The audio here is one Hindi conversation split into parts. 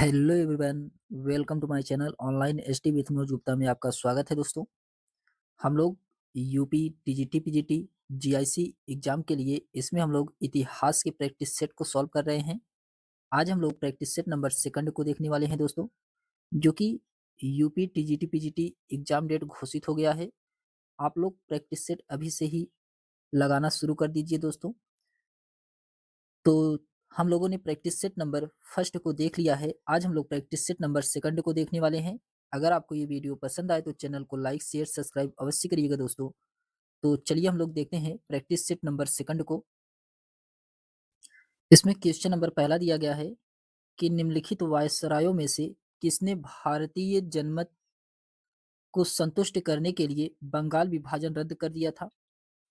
Hello everyone, welcome to my channel online ST with Manoj Gupta में आपका स्वागत है दोस्तों। हम लोग UP TGT PGT GIC exam के लिए इसमें हम लोग इतिहास के प्रैक्टिस सेट को सॉल्व कर रहे हैं। आज हम लोग प्रैक्टिस सेट नंबर सेकंड को देखने वाले हैं दोस्तों, जो कि UP TGT PGT exam date घोषित हो गया है। आप लोग प्रैक्टिस सेट अभी से ही लगाना शुरू कर दीजिए दोस्तों। तो हम लोगों ने प्रैक्टिस सेट नंबर फर्स्ट को देख लिया है। आज हम लोग प्रैक्टिस सेट नंबर सेकंड को देखने वाले हैं। अगर आपको ये वीडियो पसंद आए तो चैनल को लाइक शेयर सब्सक्राइब अवश्य करिएगा दोस्तों। तो चलिए हम लोग देखते हैं प्रैक्टिस सेट नंबर सेकंड को। इसमें क्वेश्चन नंबर पहला दिया गया है कि निम्नलिखित वायसरायों में से किसने भारतीय जनमत को संतुष्ट करने के लिए बंगाल विभाजन रद्द कर दिया था।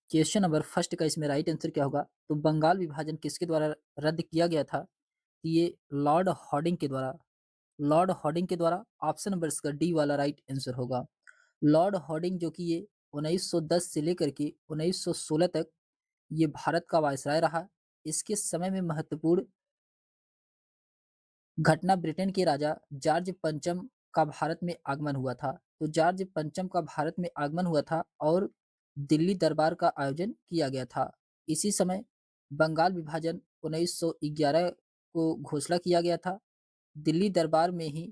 क्वेश्चन नंबर फर्स्ट का इसमें राइट आंसर क्या होगा? तो बंगाल विभाजन किसके द्वारा रद्द किया गया था? ये लॉर्ड हॉर्डिंग के द्वारा। लॉर्ड हॉर्डिंग के द्वारा ऑप्शन नंबर इसका डी वाला राइट आंसर होगा। लॉर्ड हॉर्डिंग जो कि ये 1910 से लेकर के 1916 तक ये भारत का वायसराय रहा। इसके समय में महत्वपूर्ण घटना ब्रिटेन के राजा जॉर्ज पंचम का भारत में आगमन हुआ था। तो जॉर्ज पंचम का भारत में आगमन हुआ था और दिल्ली दरबार का आयोजन किया गया था। इसी समय बंगाल विभाजन 1911 को घोषणा किया गया था। दिल्ली दरबार में ही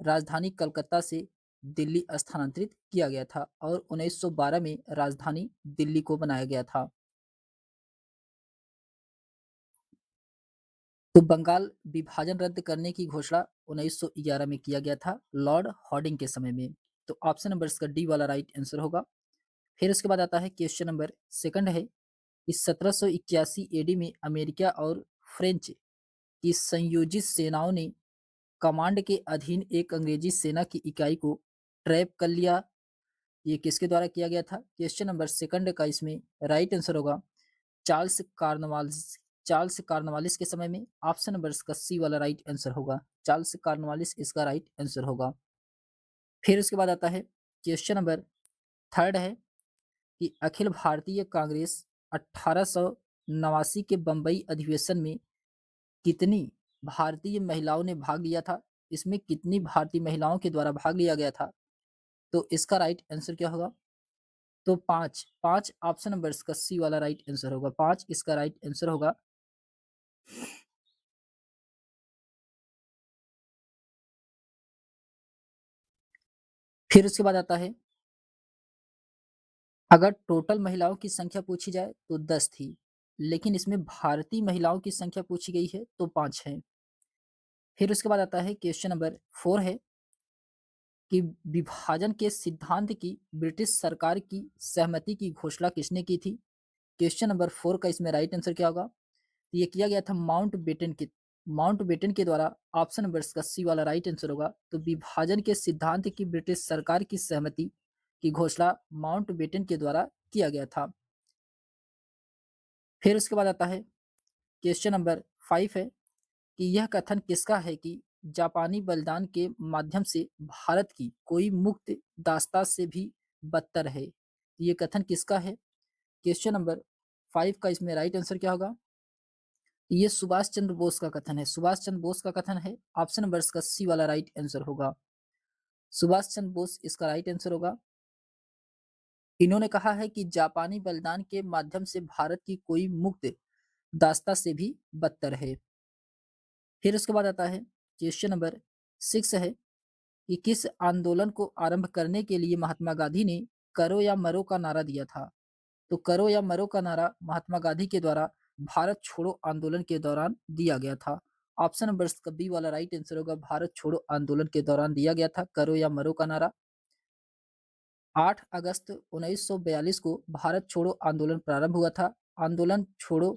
राजधानी कलकत्ता से दिल्ली स्थानांतरित किया गया था और 1912 में राजधानी दिल्ली को बनाया गया था। तो बंगाल विभाजन रद्द करने की घोषणा 1911 में किया गया था लॉर्ड हॉर्डिंग के समय में। तो ऑप्शन नंबर इसका डी वाला राइट आंसर होगा। फिर उसके बाद आता है क्वेश्चन नंबर सेकंड है कि 1781 एडी में अमेरिका और फ्रेंच की संयोजित सेनाओं ने कमांड के अधीन एक अंग्रेजी सेना की इकाई को ट्रैप कर लिया। ये किसके द्वारा किया गया था? क्वेश्चन नंबर सेकंड का इसमें राइट आंसर होगा चार्ल्स कार्नवालिस। चार्ल्स कार्नवालिस के समय में। ऑप्शन नंबर इसका सी वाला राइट आंसर होगा। चार्ल्स कार्नवालिस इसका राइट आंसर होगा। फिर उसके बाद आता है क्वेश्चन नंबर थर्ड है कि अखिल भारतीय कांग्रेस 1889 के बंबई अधिवेशन में कितनी भारतीय महिलाओं ने भाग लिया था? इसमें कितनी भारतीय महिलाओं के द्वारा भाग लिया गया था? तो इसका राइट आंसर क्या होगा? तो पांच। पांच ऑप्शन नंबर इसका सी वाला राइट आंसर होगा। पांच इसका राइट आंसर होगा। फिर उसके बाद आता है अगर टोटल महिलाओं की संख्या पूछी जाए तो 10 थी, लेकिन इसमें भारतीय महिलाओं की संख्या पूछी गई है तो 5 है। फिर उसके बाद आता है क्वेश्चन नंबर 4 है कि विभाजन के सिद्धांत की ब्रिटिश सरकार की सहमति की घोषणा किसने की थी? क्वेश्चन नंबर 4 का इसमें राइट आंसर क्या होगा? तो ये किया गया था माउंटबेटन के द्वारा। ऑप्शन नंबर इसका सी वाला राइट आंसर होगा। तो विभाजन के सिद्धांत की ब्रिटिश सरकार की सहमति की घोषणा माउंटबेटन के द्वारा किया गया था। फिर उसके बाद आता है क्वेश्चन नंबर 5 है कि यह कथन किसका है कि जापानी बलिदान के माध्यम से भारत की कोई मुक्त दास्ता से भी बदतर है? ये कथन किसका है? क्वेश्चन नंबर 5 का इसमें राइट आंसर क्या होगा? ये सुभाष चंद्र बोस का कथन है। सुभाष चंद्र बोस का कथन है। ऑप्शन नंबर इसका सी वाला राइट आंसर होगा। सुभाष चंद्र बोस इसका राइट आंसर होगा। इन्होंने कहा है कि जापानी बलिदान के माध्यम से भारत की कोई मुक्त दास्ता से भी बदतर है। फिर उसके बाद आता है क्वेश्चन नंबर 6 है कि किस आंदोलन को आरंभ करने के लिए महात्मा गांधी ने करो या मरो का नारा दिया था? तो करो या मरो का नारा महात्मा गांधी के द्वारा भारत छोड़ो आंदोलन के दौरान दिया गया था। ऑप्शन नंबर इसका बी वाला राइट आंसर होगा। भारत छोड़ो आंदोलन के दौरान दिया गया था करो या मरो का नारा। 8 अगस्त 1942 को भारत छोड़ो आंदोलन प्रारंभ हुआ था। आंदोलन छोड़ो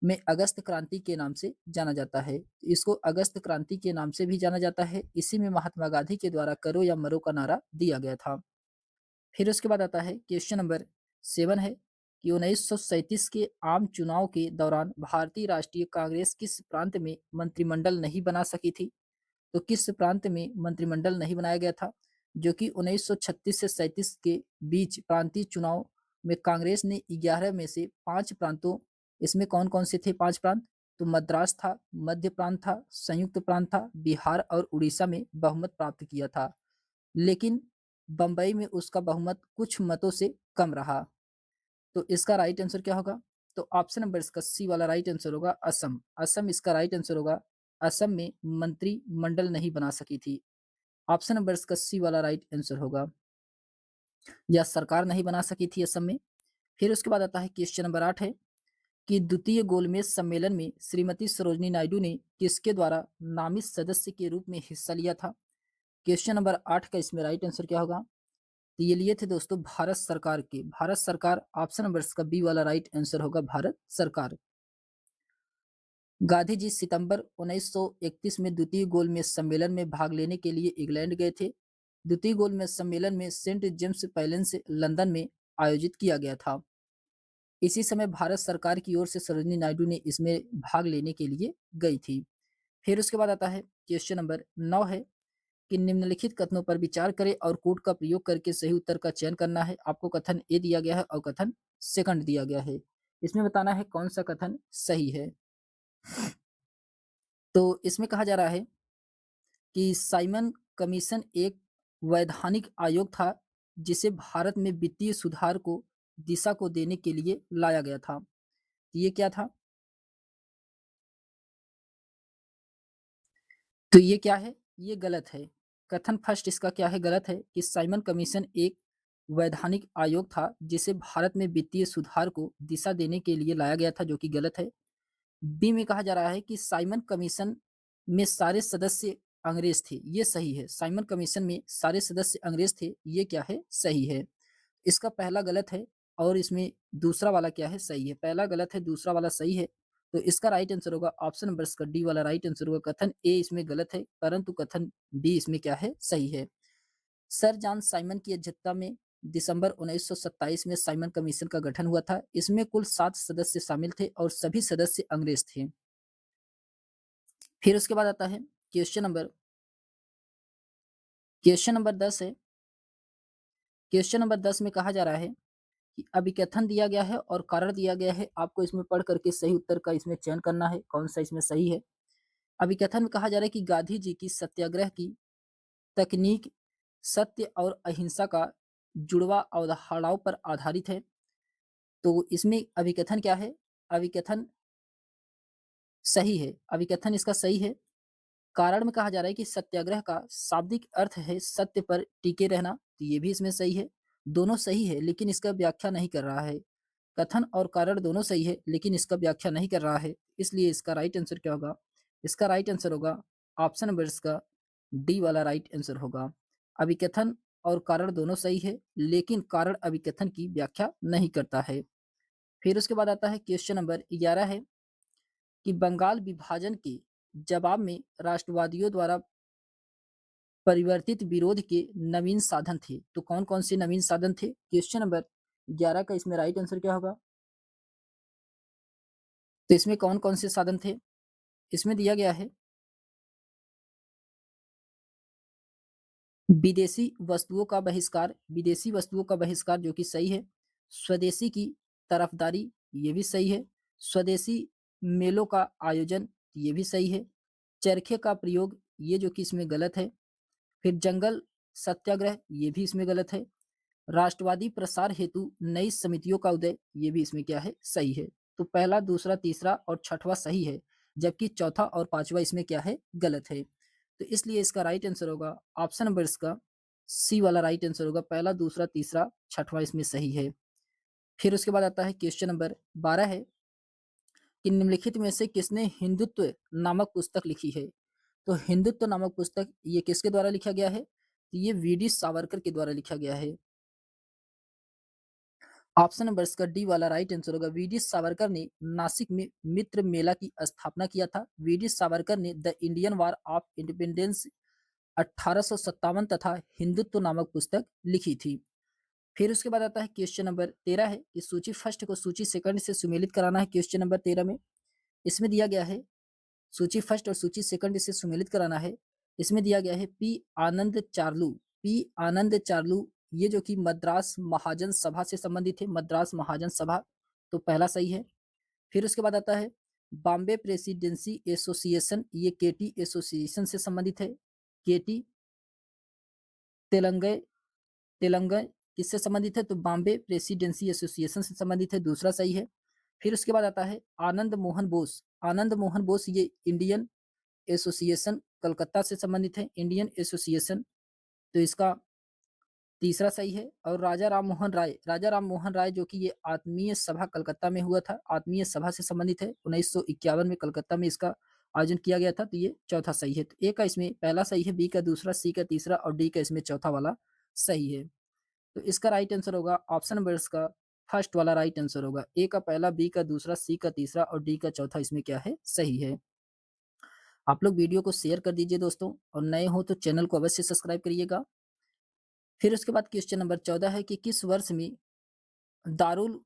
में अगस्त क्रांति के नाम से जाना जाता है। इसको अगस्त क्रांति के नाम से भी जाना जाता है। इसी में महात्मा गांधी के द्वारा करो या मरो का नारा दिया गया था। फिर उसके बाद आता है क्वेश्चन नंबर 7 है कि 1937 के आम चुनाव के दौरान भारतीय राष्ट्रीय कांग्रेस किस प्रांत में मंत्रिमंडल नहीं बना सकी थी? तो किस प्रांत में मंत्रिमंडल नहीं बनाया गया था? जो कि 1936 से 37 के बीच प्रांतीय चुनाव में कांग्रेस ने 11 में से 5 प्रांतों। इसमें कौन कौन से थे 5 प्रांत? तो मद्रास था, मध्य प्रांत था, संयुक्त प्रांत था, बिहार और उड़ीसा में बहुमत प्राप्त किया था। लेकिन बंबई में उसका बहुमत कुछ मतों से कम रहा। तो इसका राइट आंसर क्या होगा? तो ऑप्शन नंबर इसका सी वाला राइट आंसर होगा असम। असम इसका राइट आंसर होगा। असम में मंत्रिमंडल नहीं बना सकी थी। ऑप्शन नंबर इसका सी वाला राइट आंसर होगा। या सरकार नहीं बना सकी थी असम में। फिर उसके बाद आता है क्वेश्चन नंबर 8 है कि द्वितीय गोलमेज सम्मेलन में श्रीमती सरोजिनी नायडू ने किसके द्वारा नामित सदस्य के रूप में हिस्सा लिया था? क्वेश्चन नंबर 8 का इसमें राइट आंसर क्या होगा? तो ये लिए थे दोस्तों भारत सरकार के। भारत सरकार ऑप्शन नंबर इसका बी वाला राइट आंसर होगा भारत सरकार। गांधी जी सितंबर 1931 में द्वितीय गोलमेज सम्मेलन में भाग लेने के लिए इंग्लैंड गए थे। द्वितीय गोलमेज सम्मेलन में सेंट जेम्स पैलेस लंदन में आयोजित किया गया था। इसी समय भारत सरकार की ओर से सरोजिनी नायडू ने इसमें भाग लेने के लिए गई थी। फिर उसके बाद आता है क्वेश्चन नंबर 9 है कि निम्नलिखित कथनों पर विचार करें और कोड का प्रयोग करके सही उत्तर का चयन करना है। आपको कथन ए दिया गया है और कथन सेकंड दिया गया है। इसमें बताना है कौन सा कथन सही है। तो इसमें कहा जा रहा है कि साइमन कमीशन एक वैधानिक आयोग था जिसे भारत में वित्तीय सुधार को दिशा को देने के लिए लाया गया था। ये क्या था? तो ये क्या है? ये गलत है। कथन फर्स्ट इसका क्या है? गलत है कि साइमन कमीशन एक वैधानिक आयोग था जिसे भारत में वित्तीय सुधार को दिशा देने के लिए लाया गया था, जो कि गलत है। बी में कहा जा रहा है कि साइमन कमीशन में सारे सदस्य अंग्रेज थे। ये सही है। साइमन कमीशन में सारे सदस्य अंग्रेज थे। ये क्या है? सही है। इसका पहला गलत है और इसमें दूसरा वाला क्या है? सही है। पहला गलत है, दूसरा वाला सही है। तो इसका राइट आंसर होगा ऑप्शन नंबर इसका डी वाला राइट आंसर होगा। कथन ए इसमें गलत है, परंतु कथन बी इसमें क्या है? सही है। सर जॉन साइमन की अध्यक्षता में दिसंबर 1927 में साइमन कमीशन का गठन हुआ था। इसमें कुल 7 सदस्य शामिल थे और सभी सदस्य अंग्रेज थे। फिर उसके बाद आता है क्वेश्चन नंबर 10 है। क्वेश्चन नंबर 10 में कहा जा रहा है कि अभिकथन दिया गया है और कारण दिया गया है। आपको इसमें पढ़ करके सही उत्तर का इसमें चयन करना है, कौन सा इसमें सही है। अभिकथन में कहा जा रहा है कि गांधी जी की सत्याग्रह की तकनीक सत्य और अहिंसा का जुड़वा अवधारणाओं पर आधारित है। तो इसमें अभिकथन क्या है? अभिकथन सही है। अभिकथन इसका सही है। कारण में कहा जा रहा है कि सत्याग्रह का शाब्दिक अर्थ है सत्य पर टिके रहना। तो ये भी इसमें सही है। दोनों सही है लेकिन इसका व्याख्या नहीं कर रहा है। कथन और कारण दोनों सही है लेकिन इसका व्याख्या नहीं कर रहा है। इसलिए इसका राइट आंसर क्या होगा? इसका राइट आंसर होगा ऑप्शन नंबर इसका डी वाला राइट आंसर होगा। अभिकथन और कारण दोनों सही है लेकिन कारण अभिकथन की व्याख्या नहीं करता है। फिर उसके बाद आता है क्वेश्चन नंबर 11 है कि बंगाल विभाजन के जवाब में राष्ट्रवादियों द्वारा परिवर्तित विरोध के नवीन साधन थे। तो कौन कौन से नवीन साधन थे? क्वेश्चन नंबर 11 का इसमें राइट आंसर क्या होगा? तो इसमें कौन कौन से साधन थे? इसमें दिया गया है विदेशी वस्तुओं का बहिष्कार। विदेशी वस्तुओं का बहिष्कार जो कि सही है। स्वदेशी की तरफदारी, ये भी सही है। स्वदेशी मेलों का आयोजन, ये भी सही है। चरखे का प्रयोग, ये जो कि इसमें गलत है। फिर जंगल सत्याग्रह, ये भी इसमें गलत है। राष्ट्रवादी प्रसार हेतु नई समितियों का उदय, ये भी इसमें क्या है? सही है। तो पहला, दूसरा, तीसरा और छठवां सही है, जबकि चौथा और पांचवा इसमें क्या है? गलत है। तो इसलिए इसका राइट आंसर होगा ऑप्शन नंबर इसका सी वाला राइट आंसर होगा। पहला, दूसरा, तीसरा, छठवां इसमें सही है। फिर उसके बाद आता है क्वेश्चन नंबर 12 है कि निम्नलिखित में से किसने हिंदुत्व नामक पुस्तक लिखी है? तो हिंदुत्व नामक पुस्तक ये किसके द्वारा लिखा गया है? तो ये वी.डी. सावरकर के द्वारा लिखा गया है। ऑप्शन नंबर इसका डी वाला राइट आंसर होगा। वी.डी. सावरकर ने नासिक में मित्र मेला की स्थापना किया था। वी.डी. सावरकर ने the Indian war of independence 1857 तथा हिंदुत्व नामक पुस्तक लिखी थी। फिर उसके बाद आता है क्वेश्चन नंबर 13 है कि सूची फर्स्ट को सूची सेकंड से सुमेलित कराना है। क्वेश्चन नंबर 13 में इसमें दिया गया है सूची फर्स्ट और सूची सेकंड से सुमेलित कराना है। इसमें दिया गया है पी आनंद चार्लू, ये जो कि मद्रास महाजन सभा से संबंधित है। मद्रास महाजन सभा, तो पहला सही है। फिर उसके बाद आता है बॉम्बे प्रेसिडेंसी एसोसिएशन, ये केटी एसोसिएशन से संबंधित है। केटी तेलंगे तेलंगा किससे संबंधित है? तो बॉम्बे प्रेसिडेंसी एसोसिएशन से संबंधित है, दूसरा सही है। फिर उसके बाद आता है आनंद मोहन बोस। आनंद मोहन बोस ये इंडियन एसोसिएशन कलकत्ता से संबंधित है, इंडियन एसोसिएशन, तो इसका तीसरा सही है। और राजा राम मोहन राय, राजा राम मोहन राय जो कि ये आत्मीय सभा कलकत्ता में हुआ था, आत्मीय सभा से संबंधित है, 1951 में कलकत्ता में इसका आयोजन किया गया था, तो ये चौथा सही है। तो ए का इसमें पहला सही है, बी का दूसरा, सी का तीसरा और डी का इसमें चौथा वाला सही है। तो इसका राइट आंसर होगा ऑप्शन नंबर इसका फर्स्ट वाला राइट आंसर होगा। ए का पहला, बी का दूसरा, सी का तीसरा और डी का चौथा इसमें क्या है? सही है। आप लोग वीडियो को शेयर कर दीजिए दोस्तों, और नए हो तो चैनल को अवश्य सब्सक्राइब करिएगा। फिर उसके बाद क्वेश्चन नंबर 14 है कि किस वर्ष में दारुल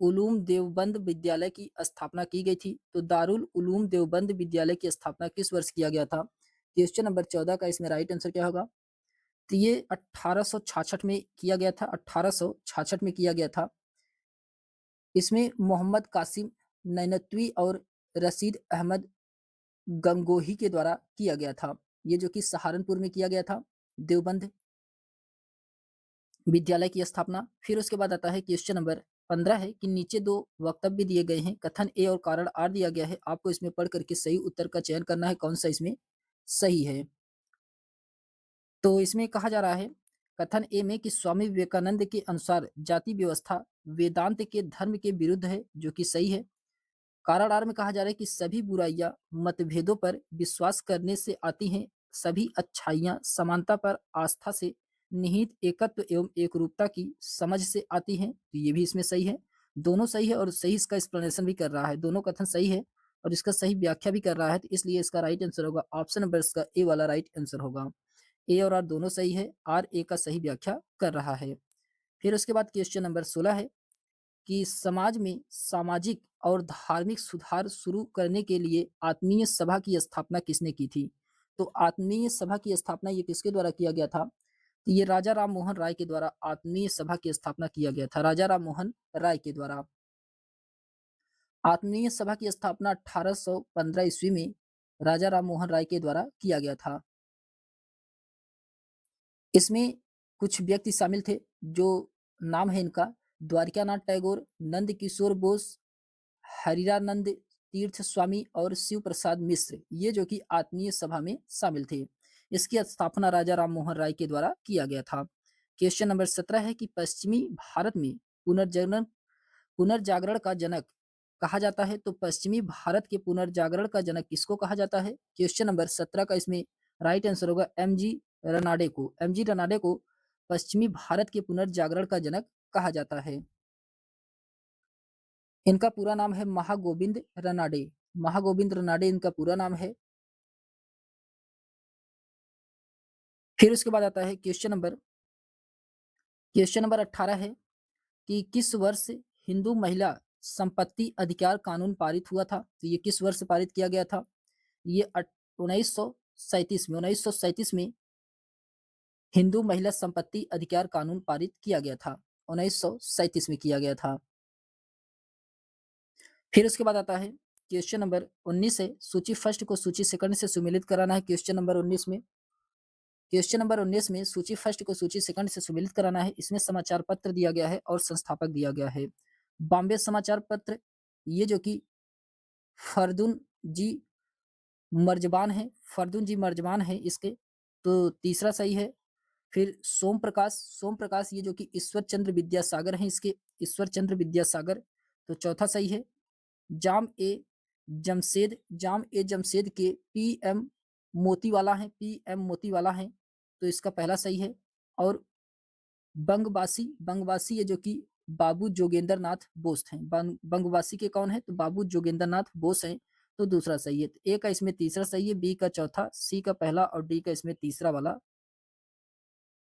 उलूम देवबंद विद्यालय की स्थापना की गई थी? तो दारुल उलूम देवबंद विद्यालय की स्थापना किस वर्ष किया गया था? क्वेश्चन नंबर 14 का इसमें राइट आंसर क्या होगा? तो ये 1866 में किया गया था, 1866 में किया गया था। इसमें मोहम्मद कासिम नैनतवी और रशीद अहमद गंगोही के द्वारा किया गया था। ये जो कि सहारनपुर में किया गया था, देवबंद विद्यालय की स्थापना। फिर उसके बाद आता है क्वेश्चन नंबर 15 है कि नीचे दो वक्तव्य दिए गए हैं, कथन ए और कारण आर दिया गया है, आपको इसमें पढ़ करके सही उत्तर का चयन करना है, कौन सा इसमें सही है। तो इसमें कहा जा रहा है कथन ए में कि स्वामी विवेकानंद के अनुसार जाति व्यवस्था वेदांत के धर्म के विरुद्ध है, जो कि सही है। कारण आर में कहा जा रहा है कि सभी बुराइयां मतभेदों पर विश्वास करने से आती हैं, सभी अच्छाइयां समानता पर आस्था से निहित एकत्व एवं एकरूपता की समझ से आती हैं, तो ये भी इसमें सही है। दोनों सही है और सही इसका एक्सप्लेनेशन भी कर रहा है, दोनों कथन सही है और इसका सही व्याख्या भी कर रहा है, तो इसलिए इसका राइट आंसर होगा ऑप्शन नंबर इसका ए वाला राइट आंसर होगा। ए और आर दोनों सही है, आर ए का सही व्याख्या कर रहा है। फिर उसके बाद क्वेश्चन नंबर 16 है कि समाज में सामाजिक और धार्मिक सुधार शुरू करने के लिए आत्मीय सभा की स्थापना किसने की थी? तो आत्मीय सभा की स्थापना ये किसके द्वारा किया गया था? तो ये राजा राम मोहन राय के द्वारा आत्मीय सभा की स्थापना किया गया था, राजा राम मोहन राय के द्वारा। आत्मीय सभा की स्थापना 1815 ईस्वी में राजा राम मोहन राय के द्वारा किया गया था। इसमें कुछ व्यक्ति शामिल थे, जो नाम है इनका द्वारिकानाथ टैगोर, नंद किशोर बोस, हरिरानंद तीर्थ स्वामी और शिव प्रसाद मिश्र, ये जो कि आत्मीय सभा में शामिल थे। इसकी स्थापना राजा राम मोहन राय के द्वारा किया गया था। क्वेश्चन नंबर 17 है कि पश्चिमी भारत में पुनर्जनन पुनर्जागरण का जनक कहा जाता है, तो पश्चिमी भारत के पुनर्जागरण का जनक किसको कहा जाता है? क्वेश्चन नंबर 17 का इसमें राइट आंसर होगा एम जी रनाडे को। एम जी रनाडे को पश्चिमी भारत के पुनर्जागरण का जनक कहा जाता है। इनका पूरा नाम है महागोविंद रनाडे, महागोविंद रनाडे इनका पूरा नाम है। फिर उसके बाद आता है क्वेश्चन नंबर 18 है कि किस वर्ष हिंदू महिला संपत्ति अधिकार कानून पारित हुआ था? तो ये किस वर्ष पारित किया गया था? ये 1937 में हिंदू महिला संपत्ति अधिकार कानून पारित किया गया था, 1937 में किया गया था। फिर उसके बाद आता है क्वेश्चन नंबर 19 है, सूची फर्स्ट को सूची सेकंड से सुमेलित कराना है। क्वेश्चन नंबर 19 में सूची फर्स्ट को सूची सेकंड से सुमेलित कराना है। इसमें समाचार पत्र दिया गया है और संस्थापक दिया गया है। बॉम्बे समाचार पत्र, ये जो कि फरदुन जी फरदुन जी मर्जबान है इसके, तो तीसरा सही है। फिर सोम प्रकाश ये जो कि ईश्वर चंद्र विद्यासागर हैं इसके, ईश्वर चंद्र विद्यासागर, तो चौथा सही है। जाम ए जमशेद के पीएम पीएम मोतीवाला हैं, तो इसका पहला सही है। और बंगवासी ये जो कि बाबू जोगेंद्र नाथ बोस हैं, बंगवासी के कौन है? तो बाबू जोगेंद्र नाथ बोस हैं, तो दूसरा सही है। ए का इसमें तीसरा सही है, बी का चौथा, सी का पहला और डी का इसमें तीसरा वाला,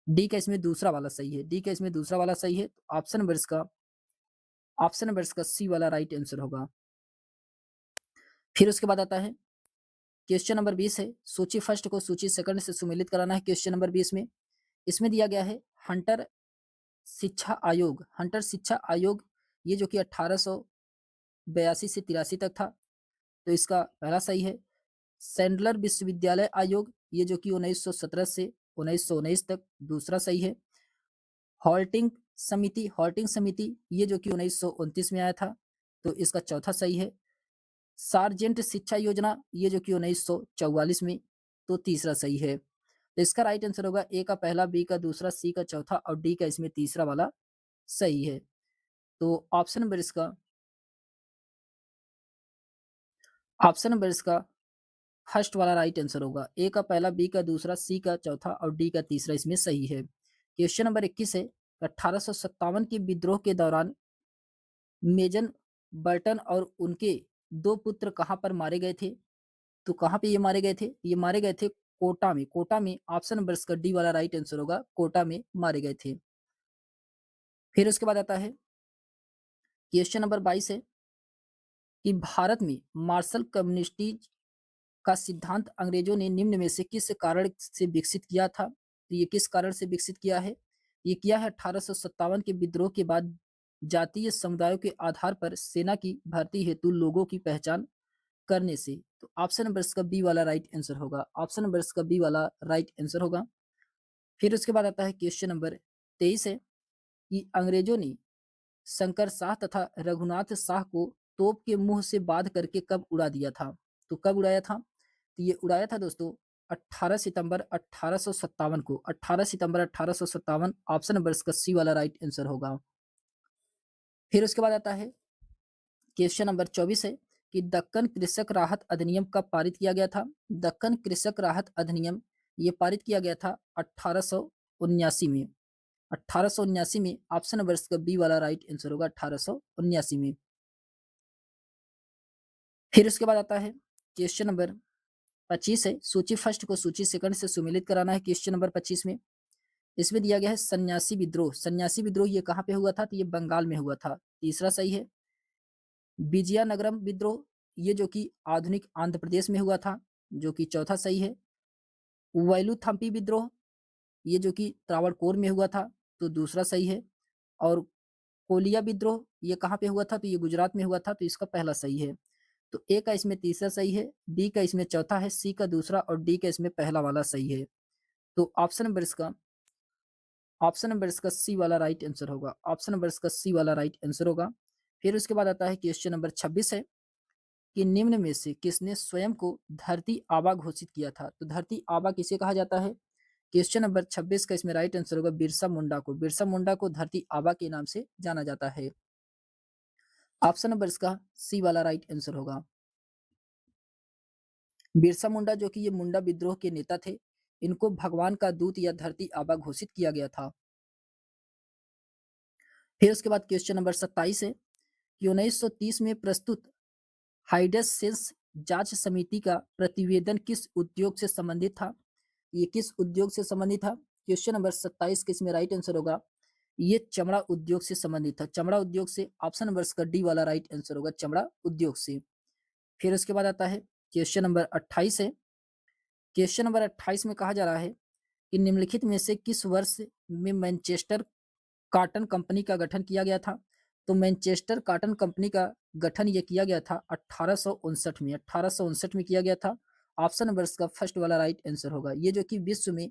डी का इसमें दूसरा वाला सही है, डी का इसमें दूसरा वाला सही है। तो ऑप्शन नंबर इसका सी वाला राइट आंसर होगा। फिर उसके बाद आता है क्वेश्चन नंबर 20 है, सूची फर्स्ट को सूची सेकंड से सुमेलित कराना है। क्वेश्चन नंबर 20 में इसमें दिया गया है हंटर शिक्षा आयोग, ये जो कि 1882 से 83 तक था। तो इसका पहला सही है। सैंडलर विश्वविद्यालय आयोग, ये जो कि 1917 से 1919 तक, दूसरा सही है। हॉल्टिंग समिति, ये जो कि 1929 में आया था, तो इसका चौथा सही है। सार्जेंट शिक्षा योजना, ये जो कि 1944 में, तो तीसरा सही है। तो इसका राइट आंसर होगा ए का पहला, बी का दूसरा, सी का चौथा और डी का इसमें तीसरा वाला सही है। तो ऑप्शन नंबर इसका फर्स्ट वाला राइट आंसर होगा। ए का पहला, बी का दूसरा, सी का चौथा और डी का तीसरा इसमें सही है। क्वेश्चन नंबर 21 है, 1857 के विद्रोह के दौरान मेजर बर्टन और उनके 2 पुत्र कहाँ पर मारे गए थे? तो कहाँ पे ये मारे गए थे? ये मारे गए थे कोटा में। कोटा में, ऑप्शन नंबर इसका डी वाला राइट आंसर होगा, कोटा में मारे गए थे। फिर उसके बाद आता है क्वेश्चन नंबर 22 है कि भारत में मार्शल कम्युनिटीज का सिद्धांत अंग्रेजों ने निम्न में से किस कारण से विकसित किया था? तो ये किस कारण से विकसित किया है? ये किया है 1857 के विद्रोह के बाद जातीय समुदायों के आधार पर सेना की भर्ती हेतु लोगों की पहचान करने से। तो ऑप्शन नंबर इसका बी वाला राइट आंसर होगा। ऑप्शन नंबर इसका बी वाला राइट आंसर होगा। फिर उसके बाद आता है क्वेश्चन नंबर 23 है कि अंग्रेजों ने शंकर शाह तथा रघुनाथ शाह को तोप के मुंह से बांध करके कब उड़ा दिया था? तो कब उड़ाया था? तो ये उड़ाया था दोस्तों 18 सितंबर 1857 को। 18 सितंबर 1857, ऑप्शन नंबर इसका सी वाला राइट आंसर होगा। फिर उसके बाद आता है क्वेश्चन नंबर 24 है कि दक्कन कृषक राहत अधिनियम कब पारित किया गया था? दक्कन कृषक राहत अधिनियम ये पारित किया गया था 1879 में। 1879 में, ऑप्शन नंबर इसका बी वाला राइट आंसर होगा, 1879 में। फिर उसके बाद आता है क्वेश्चन नंबर 25 है, सूची फर्स्ट को सूची सेकंड से सुमेलित कराना है। क्वेश्चन नंबर 25 में इसमें दिया गया है सन्यासी विद्रोह। सन्यासी विद्रोह ये कहाँ पे हुआ था? तो ये बंगाल में हुआ था, तीसरा सही है। विजयनगरम विद्रोह, ये जो कि आधुनिक आंध्र प्रदेश में हुआ था, जो कि चौथा सही है। वैलूथम्पी विद्रोह, ये जो कि त्रावणकोर में हुआ था, तो दूसरा सही है। और कोलिया विद्रोह ये कहाँ पे हुआ था? तो ये गुजरात में हुआ था, तो इसका पहला सही है। तो ए का इसमें तीसरा सही है, बी का इसमें चौथा है, सी का दूसरा और डी का इसमें पहला वाला सही है। तो ऑप्शन नंबर इसका सी वाला राइट आंसर होगा। ऑप्शन नंबर इसका सी वाला राइट आंसर होगा। फिर उसके बाद आता है क्वेश्चन नंबर 26 है कि निम्न में से किसने स्वयं को धरती आबा घोषित किया था? तो धरती आबा किसे कहा जाता है? क्वेश्चन नंबर 26 का इसमें राइट आंसर होगा बिरसा मुंडा को। बिरसा मुंडा को धरती आबा के नाम से जाना जाता है। ऑप्शन नंबर इसका सी वाला राइट आंसर होगा। बिरसा मुंडा जो कि ये मुंडा विद्रोह के नेता थे, इनको भगवान का दूत या धरती आबा घोषित किया गया था। फिर उसके बाद क्वेश्चन नंबर 27 है कि 1930 में प्रस्तुत हाइडस सेंस जांच समिति का प्रतिवेदन किस उद्योग से संबंधित था? ये किस उद्योग से संबंधित था? क्वेश्चन नंबर 27 के इसमें राइट आंसर होगा, ये चमड़ा उद्योग से संबंधित था। चमड़ा उद्योग से, ऑप्शन नंबर इसका डी वाला राइट आंसर होगा, चमड़ा उद्योग से। फिर उसके बाद आता है क्वेश्चन नंबर 28 है। क्वेश्चन नंबर 28 में कहा जा रहा है कि निम्नलिखित में से किस वर्ष में मैनचेस्टर कॉटन कंपनी का गठन किया गया था? तो मैनचेस्टर कॉटन कंपनी का गठन ये किया गया था 1859 में। 1859 में किया गया था। ऑप्शन नंबर इसका फर्स्ट वाला राइट आंसर होगा। ये जो कि विश्व में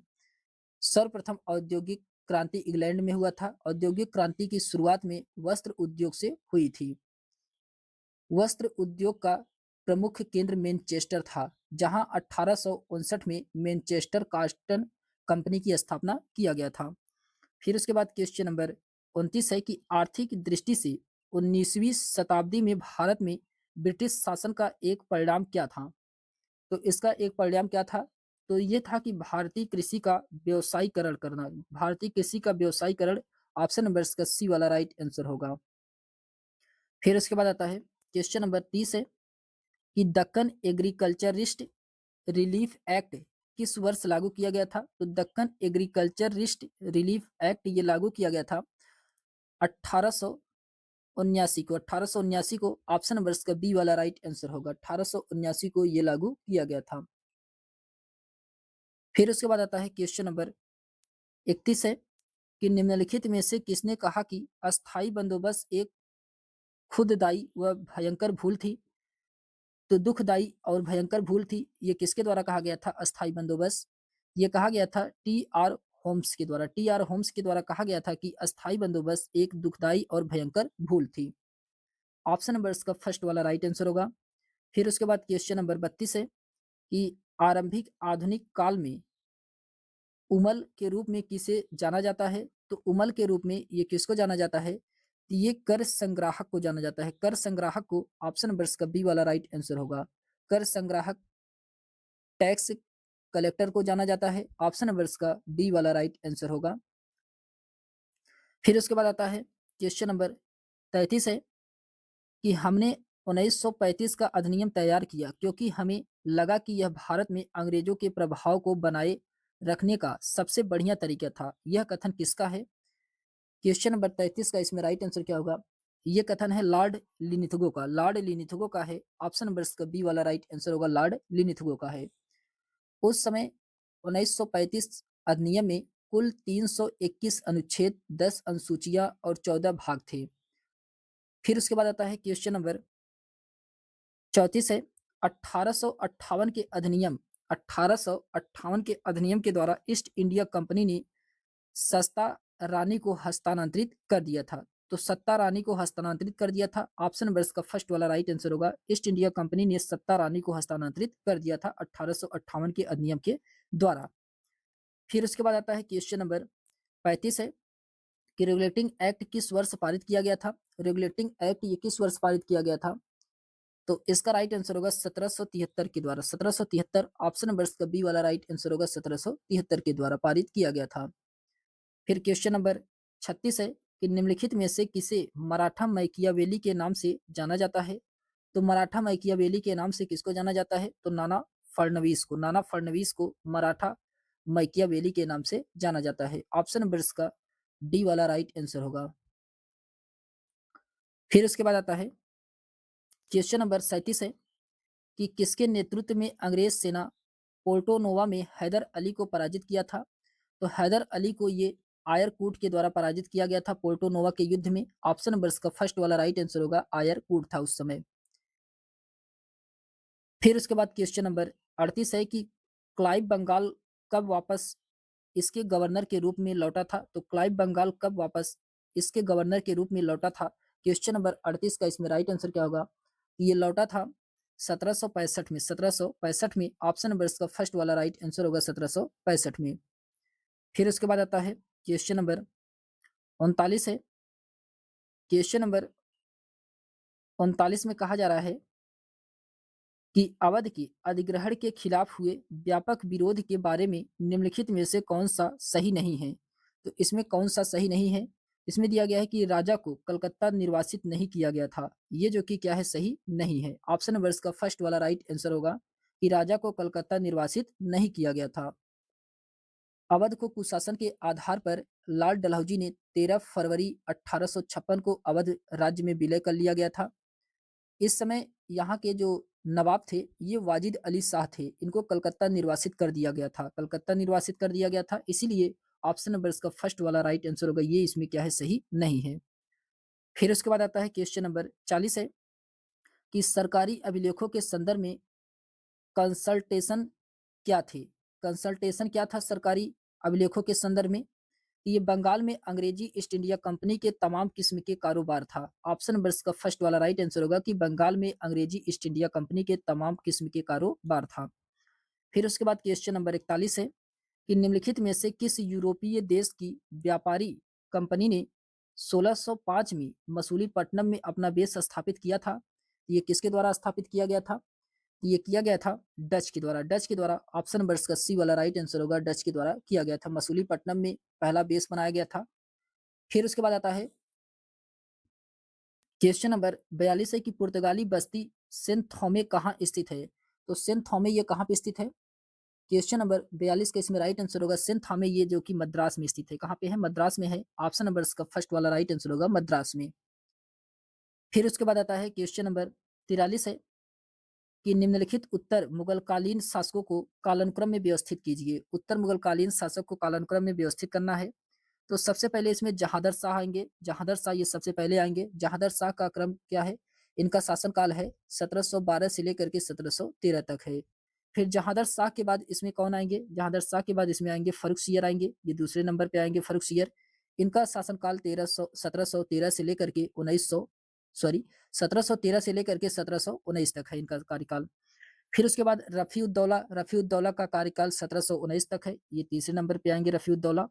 सर्वप्रथम औद्योगिक क्रांति इंग्लैंड में हुआ था। औद्योगिक क्रांति की शुरुआत में वस्त्र उद्योग से हुई थी। वस्त्र उद्योग का प्रमुख केंद्र मैनचेस्टर था, जहां 1859 में मैनचेस्टर कॉटन कंपनी की स्थापना किया गया था। फिर उसके बाद क्वेश्चन नंबर 29 है कि आर्थिक दृष्टि से 19वीं शताब्दी में भारत में ब्रिटिश शासन का एक परिणाम क्या था? तो इसका एक परिणाम क्या था? तो ये था कि भारतीय कृषि का व्यवसायीकरण करना। भारतीय कृषि का व्यवसायीकरण, ऑप्शन नंबर इसका सी वाला राइट आंसर होगा। फिर उसके बाद आता है क्वेश्चन नंबर 30 है कि दक्कन एग्रीकल्चरिस्ट रिलीफ एक्ट किस वर्ष लागू किया गया था? तो दक्कन एग्रीकल्चरिस्ट रिलीफ एक्ट ये लागू किया गया था 1879 को। 1879 को, ऑप्शन नंबर इसका बी वाला राइट आंसर होगा। 1879 को ये लागू किया गया था। फिर उसके बाद आता है क्वेश्चन नंबर 31 है कि निम्नलिखित में से किसने कहा कि अस्थाई बंदोबस्त एक खुददाई व भयंकर भूल थी? तो दुखदाई और भयंकर भूल थी, ये किसके द्वारा कहा गया था? अस्थायी बंदोबस्त। ये कहा गया था टी.आर. होम्स के द्वारा। टी.आर. होम्स के द्वारा कहा गया था कि अस्थायी बंदोबस्त एक दुखदाई और भयंकर भूल थी। ऑप्शन नंबर इसका फर्स्ट वाला राइट आंसर होगा। फिर उसके बाद क्वेश्चन नंबर 32 है कि आरंभिक आधुनिक काल में उमल के रूप में किसे जाना जाता है? तो उमल के रूप में ये किसको जाना जाता है? तो ये कर संग्राहक को जाना जाता है। कर संग्राहक को ऑप्शन नंबर इसका बी वाला राइट आंसर होगा। कर संग्राहक टैक्स कलेक्टर को जाना जाता है। ऑप्शन नंबर इसका डी वाला राइट आंसर होगा। फिर उसके बाद आता है क्वेश्चन नंबर 33 है कि हमने 1935 का अधिनियम तैयार किया क्योंकि हमें लगा कि यह भारत में अंग्रेजों के प्रभाव को बनाए रखने का सबसे बढ़िया तरीका था। यह कथन किसका है? क्वेश्चन नंबर 33 का इसमें राइट आंसर क्या होगा? ये कथन है लॉर्ड लिनिथगो का। लॉर्ड लिनिथगो का है। ऑप्शन नंबर इसका बी वाला राइट आंसर होगा, लॉर्ड लिनिथगो का है। उस समय 1935 अधिनियम में कुल 321 अनुच्छेद, 10 अनुसूचियां और 14 भाग थे। फिर उसके बाद आता है क्वेश्चन नंबर 34 है 1858 के अधिनियम 1858 के अधिनियम के द्वारा ईस्ट इंडिया कंपनी ने सत्ता रानी को हस्तांतरित कर दिया था। तो सत्ता रानी को हस्तांतरित कर दिया था। ऑप्शन नंबर इसका फर्स्ट वाला राइट आंसर होगा। ईस्ट इंडिया कंपनी ने सत्ता रानी को हस्तांतरित कर दिया था 1858 के अधिनियम के द्वारा। फिर उसके बाद आता है क्वेश्चन नंबर 35 है कि रेगुलेटिंग एक्ट किस वर्ष पारित किया गया था? रेगुलेटिंग एक्ट ये किस वर्ष पारित किया गया था? तो इसका राइट आंसर होगा 1773 के द्वारा। 1773 ऑप्शन नंबर इसका बी वाला राइट आंसर होगा। 1773 के द्वारा पारित किया गया था। फिर क्वेश्चन नंबर 36 है कि निम्नलिखित में से किसे मराठा मैकियावेली के नाम से जाना जाता है? तो मराठा मैकियावेली के नाम से किसको जाना जाता है? तो नाना फडणवीस को। नाना फडणवीस को मराठा मैकियावेली के नाम से जाना जाता है। ऑप्शन नंबर इसका डी वाला राइट आंसर होगा। फिर उसके बाद आता है क्वेश्चन नंबर 37 है कि किसके नेतृत्व में अंग्रेज सेना पोर्टो नोवा में हैदर अली को पराजित किया था? तो हैदर अली को ये आयरकूट के द्वारा पराजित किया गया था पोर्टो नोवा के युद्ध में। ऑप्शन नंबर इसका फर्स्ट वाला राइट आंसर होगा, आयरकूट था उस समय। फिर उसके बाद क्वेश्चन नंबर 38 है कि क्लाइव बंगाल कब वापस इसके गवर्नर के रूप में लौटा था? तो क्लाइव बंगाल कब वापस इसके गवर्नर के रूप में लौटा था? क्वेश्चन नंबर 38 का इसमें राइट आंसर क्या होगा? ये लौटा था 1765 में। 1765 में ऑप्शन नंबर इसका फर्स्ट वाला राइट आंसर होगा, 1765 में। फिर उसके बाद आता है क्वेश्चन नंबर 39 है। क्वेश्चन नंबर 39 में कहा जा रहा है कि अवध के अधिग्रहण के खिलाफ हुए व्यापक विरोध के बारे में निम्नलिखित में से कौन सा सही नहीं है? तो इसमें कौन सा सही नहीं है? इसमें दिया गया है कि राजा को कलकत्ता निर्वासित नहीं किया गया था। ये जो कि क्या है, सही नहीं है। ऑप्शन नंबर इसका फर्स्ट वाला राइट आंसर होगा कि राजा को कलकत्ता निर्वासित नहीं किया गया था। अवध को कुशासन के आधार पर लाल डलहौजी ने 13 फरवरी 1856 को अवध राज्य में विलय कर लिया गया था। इस समय यहाँ के जो नवाब थे ये वाजिद अली शाह थे। इनको कलकत्ता निर्वासित कर दिया गया था। कलकत्ता निर्वासित कर दिया गया था, इसीलिए ऑप्शन नंबर इसका फर्स्ट वाला राइट आंसर होगा। ये इसमें क्या है, सही नहीं है। फिर उसके बाद आता है क्वेश्चन नंबर 40 है कि सरकारी अभिलेखों के संदर्भ में कंसल्टेशन क्या थे? कंसल्टेशन क्या था सरकारी अभिलेखों के संदर्भ में? ये बंगाल में अंग्रेजी ईस्ट इंडिया कंपनी के तमाम किस्म के कारोबार था। ऑप्शन नंबर इसका फर्स्ट वाला राइट आंसर होगा कि बंगाल में अंग्रेजी ईस्ट इंडिया कंपनी के तमाम किस्म के कारोबार था। फिर उसके बाद क्वेश्चन नंबर 41 है कि निम्नलिखित में से किस यूरोपीय देश की व्यापारी कंपनी ने 1605 में मसूलीपट्टनम में अपना बेस स्थापित किया था? ये किसके द्वारा स्थापित किया गया था? ये किया गया था डच के द्वारा। डच के द्वारा ऑप्शन नंबर इसका सी वाला राइट आंसर होगा। डच के द्वारा किया गया था। मसूलीपट्टनम में पहला बेस बनाया गया था। फिर उसके बाद आता है क्वेश्चन नंबर 42 है कि पुर्तगाली बस्ती सेंट थोमे कहाँ स्थित है? तो सेंट थोमे ये कहाँ पे स्थित है? क्वेश्चन नंबर 42 का इसमें राइट आंसर होगा सेंट थॉमे, ये जो कि मद्रास में स्थित है। कहाँ पे है? मद्रास में है। ऑप्शन नंबर इसका फर्स्ट वाला राइट आंसर होगा, मद्रास में। फिर उसके बाद आता है क्वेश्चन नंबर 43 है कि निम्नलिखित उत्तर मुगलकालीन शासकों को कालानुक्रम में व्यवस्थित कीजिए। उत्तर मुगलकालीन शासक को कालानुक्रम में व्यवस्थित करना है। तो सबसे पहले इसमें जहादर शाह आएंगे। जहादर शाह ये सबसे पहले आएंगे। जहादर शाह का क्रम क्या है? इनका शासनकाल है 1712 से लेकर के 1713 तक है। फिर जहांदर शाह के बाद इसमें कौन आएँगे? जहांदर शाह के बाद इसमें आएँगे फ़र्रुखसियर आएँगे, ये दूसरे नंबर पे आएँगे फ़र्रुखसियर। इनका शासनकाल 1713 से लेकर के 1713 से लेकर के 1719 तक है इनका कार्यकाल। फिर उसके बाद रफ़ीउद्दौला का कार्यकाल 1719 तक है, ये तीसरे नंबर पे आएँगे रफ़ीउद्दौला।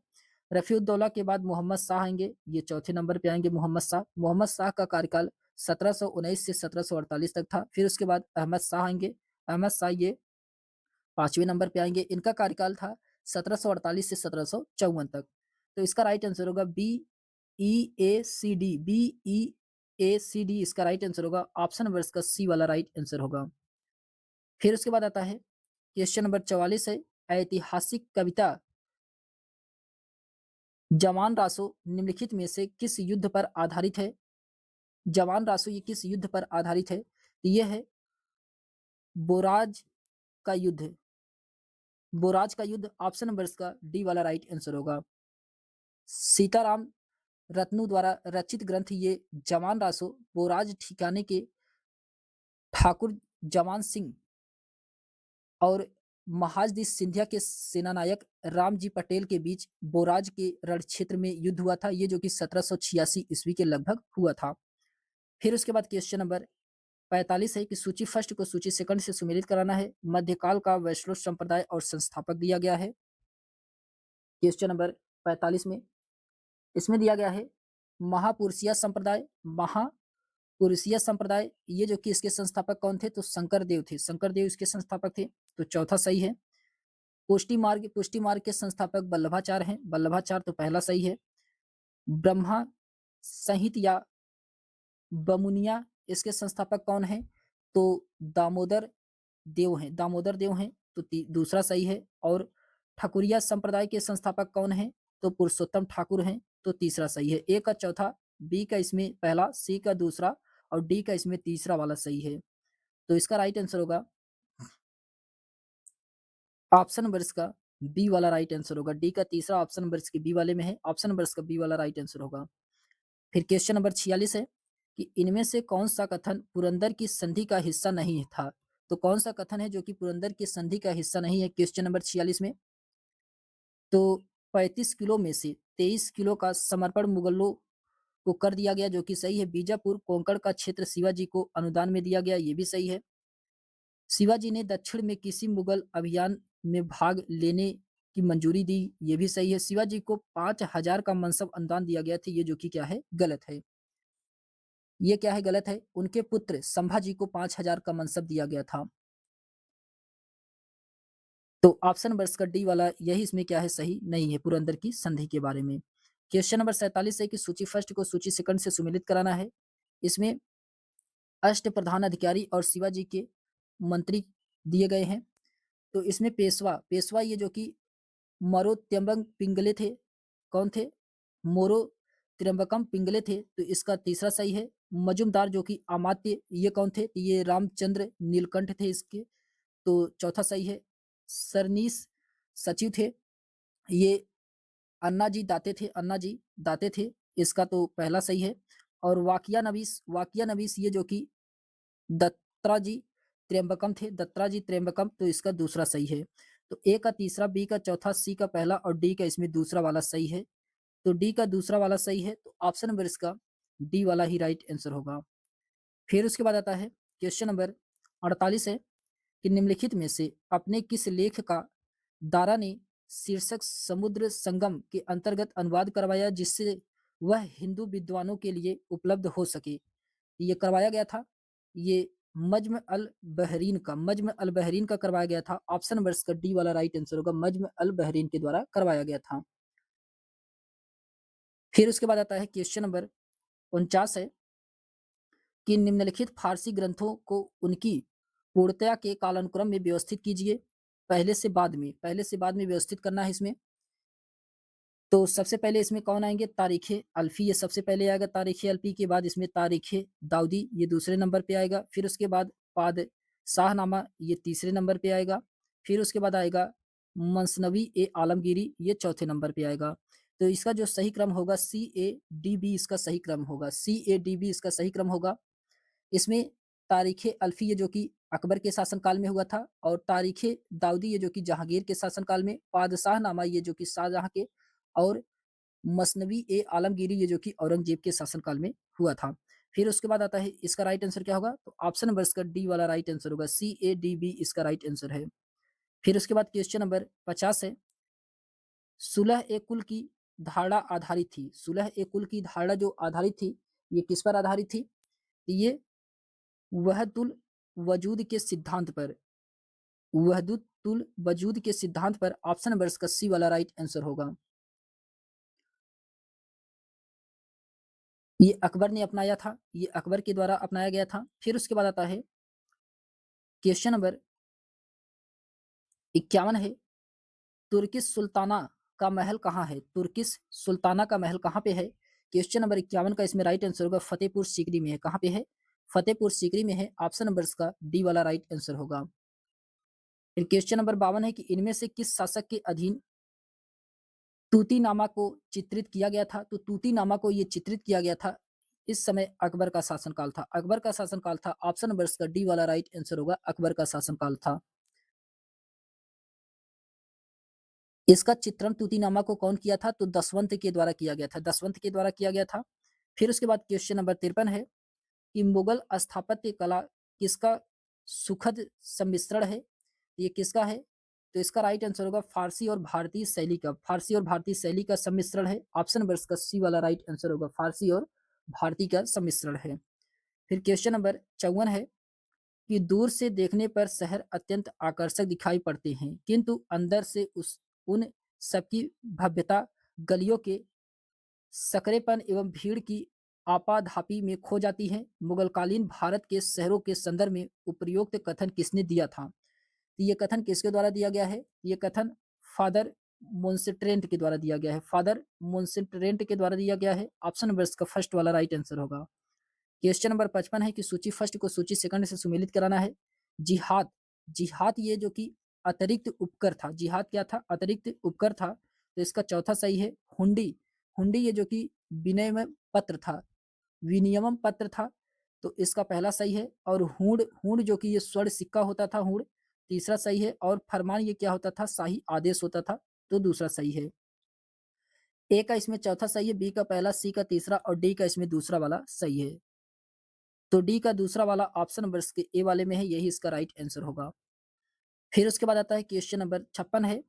रफ़ीउद्दौला के बाद मोहम्मद शाह आएँगे, ये चौथे नंबर पे आएँगे मोहम्मद शाह। मोहम्मद शाह का कार्यकाल 1719 से 1748 तक था। फिर उसके बाद अहमद शाह आएँगे, अहमद शाह ये 5वें नंबर पे आएँगे, इनका कार्यकाल था 1748 से 1754 तक। तो इसका राइट आंसर होगा बी-ई-ए-सी-डी इसका राइट आंसर होगा। ऑप्शन नंबर इसका सी वाला राइट आंसर होगा। फिर उसके बाद आता है क्वेश्चन नंबर 44 है, ऐतिहासिक कविता जवान रासो निम्नलिखित में से किस युद्ध पर आधारित है? जवान रासो ये किस युद्ध पर आधारित है? तो ये है बोराज का युद्ध। बोराज का युद्ध ऑप्शन नंबर इसका डी वाला राइट आंसर होगा। सीताराम रत्नू द्वारा रचित ग्रंथ ये जवान रासो बोराज ठिकाने के ठाकुर जवान सिंह और महादजी सिंधिया के सेनानायक रामजी पटेल के बीच बोराज के रण क्षेत्र में युद्ध हुआ था, ये जो कि 1786 ईस्वी के लगभग हुआ था। फिर उसके बाद क्वेश्चन नंबर 45 है कि सूची फर्स्ट को सूची सेकंड से सुमेलित कराना है। मध्यकाल का वैष्णव संप्रदाय और संस्थापक दिया गया है क्वेश्चन नंबर 45 में। इसमें दिया गया है महापुरुषीय संप्रदाय। महापुरुषीय संप्रदाय ये जो कि इसके संस्थापक कौन थे? तो शंकर देव थे, शंकर देव इसके संस्थापक थे, तो चौथा सही है। पुष्टि मार्ग के संस्थापक वल्लभाचार्य हैं, वल्लभाचार्य तो पहला सही है। ब्रह्मा संहित या बमुनिया इसके संस्थापक कौन है? तो दामोदर देव हैं, दामोदर देव हैं, तो दूसरा सही है। और ठाकुरिया संप्रदाय के संस्थापक कौन हैं? तो पुरुषोत्तम ठाकुर हैं, तो तीसरा सही है। ए का चौथा, बी का इसमें पहला, सी का दूसरा और डी का इसमें तीसरा वाला सही है। तो इसका राइट आंसर होगा ऑप्शन नंबर इसका बी वाला राइट आंसर होगा। डी का तीसरा ऑप्शन नंबर इसके बी वाले में है, ऑप्शन नंबर इसका बी वाला राइट आंसर होगा। फिर क्वेश्चन नंबर 46 है कि इनमें से कौन सा कथन पुरंदर की संधि का हिस्सा नहीं था? तो कौन सा कथन है जो कि पुरंदर की संधि का हिस्सा नहीं है क्वेश्चन नंबर 46 में? तो 35 किलो में से 23 किलो का समर्पण मुगलों को कर दिया गया, जो कि सही है। बीजापुर कोंकण का क्षेत्र शिवाजी को अनुदान में दिया गया, ये भी सही है। शिवाजी ने दक्षिण में किसी मुगल अभियान में भाग लेने की मंजूरी दी, ये भी सही है। शिवाजी को 5000 का मनसब अनुदान दिया गया था, ये जो कि क्या है? गलत है। ये क्या है? गलत है। उनके पुत्र संभाजी को 5000 का मनसब दिया गया था। तो ऑप्शन नंबर इसका डी वाला यही इसमें क्या है? सही नहीं है पुरंदर की संधि के बारे में। क्वेश्चन नंबर 47 है कि सूची फर्स्ट को सूची सेकंड से सुमेलित कराना है। इसमें अष्ट प्रधान अधिकारी और शिवाजी के मंत्री दिए गए हैं। तो इसमें पेशवा ये जो कि मरो त्र्यंबक पिंगले थे, कौन थे? मोरो त्र्यंबकम पिंगले थे, तो इसका तीसरा सही है। मजूमदार जो कि अमात्य ये कौन थे? तो ये रामचंद्र नीलकंठ थे इसके, तो चौथा सही है। सरनीस सचिव थे, ये अन्ना जी दाते थे, इसका तो पहला सही है। और वाकिया नवीस ये जो कि दत्ताजी त्र्यंबकम थे, दत्ताजी त्र्यंबकम, तो इसका दूसरा सही है। तो ए का तीसरा, बी का चौथा, सी का पहला और डी का इसमें दूसरा वाला सही है। तो डी का दूसरा वाला सही है, तो ऑप्शन नंबर इसका डी वाला ही राइट आंसर होगा। फिर उसके बाद आता है क्वेश्चन नंबर 48 है कि निम्नलिखित में से अपने किस लेख का दारा ने शीर्षक समुद्र संगम के अंतर्गत अनुवाद करवाया जिससे वह हिंदू विद्वानों के लिए उपलब्ध हो सके? ये करवाया गया था, ये मज्म अल बहरीन का करवाया गया था। ऑप्शन नंबर इसका डी वाला राइट आंसर होगा, मज्म अल बहरीन के द्वारा करवाया गया था। फिर उसके बाद आता है क्वेश्चन नंबर 49 है कि निम्नलिखित फारसी ग्रंथों को उनकी पूर्णतया के कालानुक्रम में व्यवस्थित कीजिए। पहले से बाद में व्यवस्थित करना है इसमें। तो सबसे पहले इसमें कौन आएंगे? तारीख अल्फी, ये सबसे पहले आएगा तारीख अल्फी के बाद इसमें तारीख दाऊदी, ये दूसरे नंबर पे आएगा। फिर उसके बाद शाहनामा, ये तीसरे नंबर पे आएगा। फिर उसके बाद आएगा मसनवी ए आलमगीरी, ये चौथे नंबर पे आएगा। तो इसका जो सही क्रम होगा CADB इसका सही क्रम होगा, CADB इसका सही क्रम होगा। इसमें तारीख़ अल्फ़ी ये जो कि अकबर के शासनकाल में हुआ था और तारीख़ दाऊदी ये जो कि जहांगीर के शासनकाल में, पादशाहनामा ये जो कि शाहजहाँ के और मसनवी-ए-आलमगीरी ये जो कि औरंगज़ेब के शासनकाल में हुआ था। फिर उसके बाद आता है इसका राइट आंसर क्या होगा? तो ऑप्शन नंबर इसका डी वाला राइट आंसर होगा, CADB इसका राइट आंसर है। फिर उसके बाद क्वेश्चन नंबर 50 है, सुलह-ए-कुल की धारणा आधारित थी। सुलह-ए-कुल की धारणा जो आधारित थी, ये किस पर आधारित थी? ये वहदतुल वजूद के सिद्धांत पर, वहदतुल वजूद के सिद्धांत पर ऑप्शन नंबर इसका सी वाला राइट आंसर होगा। ये अकबर ने अपनाया था, ये अकबर के द्वारा अपनाया गया था। फिर उसके बाद आता है क्वेश्चन नंबर 51 है, तुर्किश सुल्ताना का महल कहाँ है? तुर्किश सुल्ताना का महल कहाँ पे है? क्वेश्चन नंबर 51 का इसमें राइट आंसर होगा फतेहपुर सीकरी में है। कहाँ पे है? फतेहपुर सीकरी में है। ऑप्शन नंबर इसका डी वाला राइट आंसर होगा। फिर क्वेश्चन नंबर 52 है कि इनमें से किस शासक के अधीन तूतीनामा को चित्रित किया गया था? तो तूतीनामा को ये चित्रित किया गया था, इस समय अकबर का शासनकाल था। अकबर का शासनकाल था। ऑप्शन नंबर इसका डी वाला राइट आंसर होगा, अकबर का शासनकाल था। इसका चित्रण तूतीनामा को कौन किया था? तो दसवंत के द्वारा किया गया था। दसवंत के द्वारा किया गया था। फिर उसके बाद क्वेश्चन नंबर 53 है कि मुगल स्थापत्य कला किसका सुखद सम्मिश्रण है? ये किसका है? तो इसका राइट आंसर होगा फारसी और भारतीय शैली का। फारसी और भारतीय शैली का सम्मिश्रण है। ऑप्शन नंबर इसका सी वाला राइट आंसर होगा, फारसी और भारतीय का सम्मिश्रण है। फिर क्वेश्चन नंबर 54 है कि दूर से देखने पर शहर अत्यंत आकर्षक दिखाई पड़ते हैं, किंतु अंदर से उस उन सबकी भव्यता गलियों के सकरेपन एवं भीड़ की आपाधापी में खो जाती है। मुगलकालीन भारत के शहरों के संदर्भ में उपरोक्त कथन किसने दिया था? तो ये कथन किसके द्वारा दिया गया है? ये कथन फादर मोन्सेट्रेंट के द्वारा दिया गया है। फादर मोन्सेट्रेंट के द्वारा दिया गया है। ऑप्शन नंबर इसका फर्स्ट वाला राइट आंसर होगा। क्वेश्चन नंबर 55 है कि सूची फर्स्ट को सूची सेकंड से सुमेलित कराना है। जिहाद, जिहाद ये जो कि अतिरिक्त उपकर था। जिहाद क्या था? अतिरिक्त उपकर था। तो इसका चौथा सही है। हुंडी, हुंडी ये जो कि विनिमय पत्र था, विनियमन पत्र था, तो इसका पहला सही है। और हूण, हूण जो कि ये स्वर्ण सिक्का होता था, हूण तीसरा सही है। और फरमान ये क्या होता था? शाही आदेश होता था, तो दूसरा सही है। ए का इसमें चौथा सही है, बी का पहला, सी का तीसरा और डी का इसमें दूसरा वाला सही है। तो डी का दूसरा वाला ऑप्शन नंबर इसके ए वाले में है, यही इसका राइट आंसर होगा। फिर उसके बाद आता है क्वेश्चन नंबर 56 है,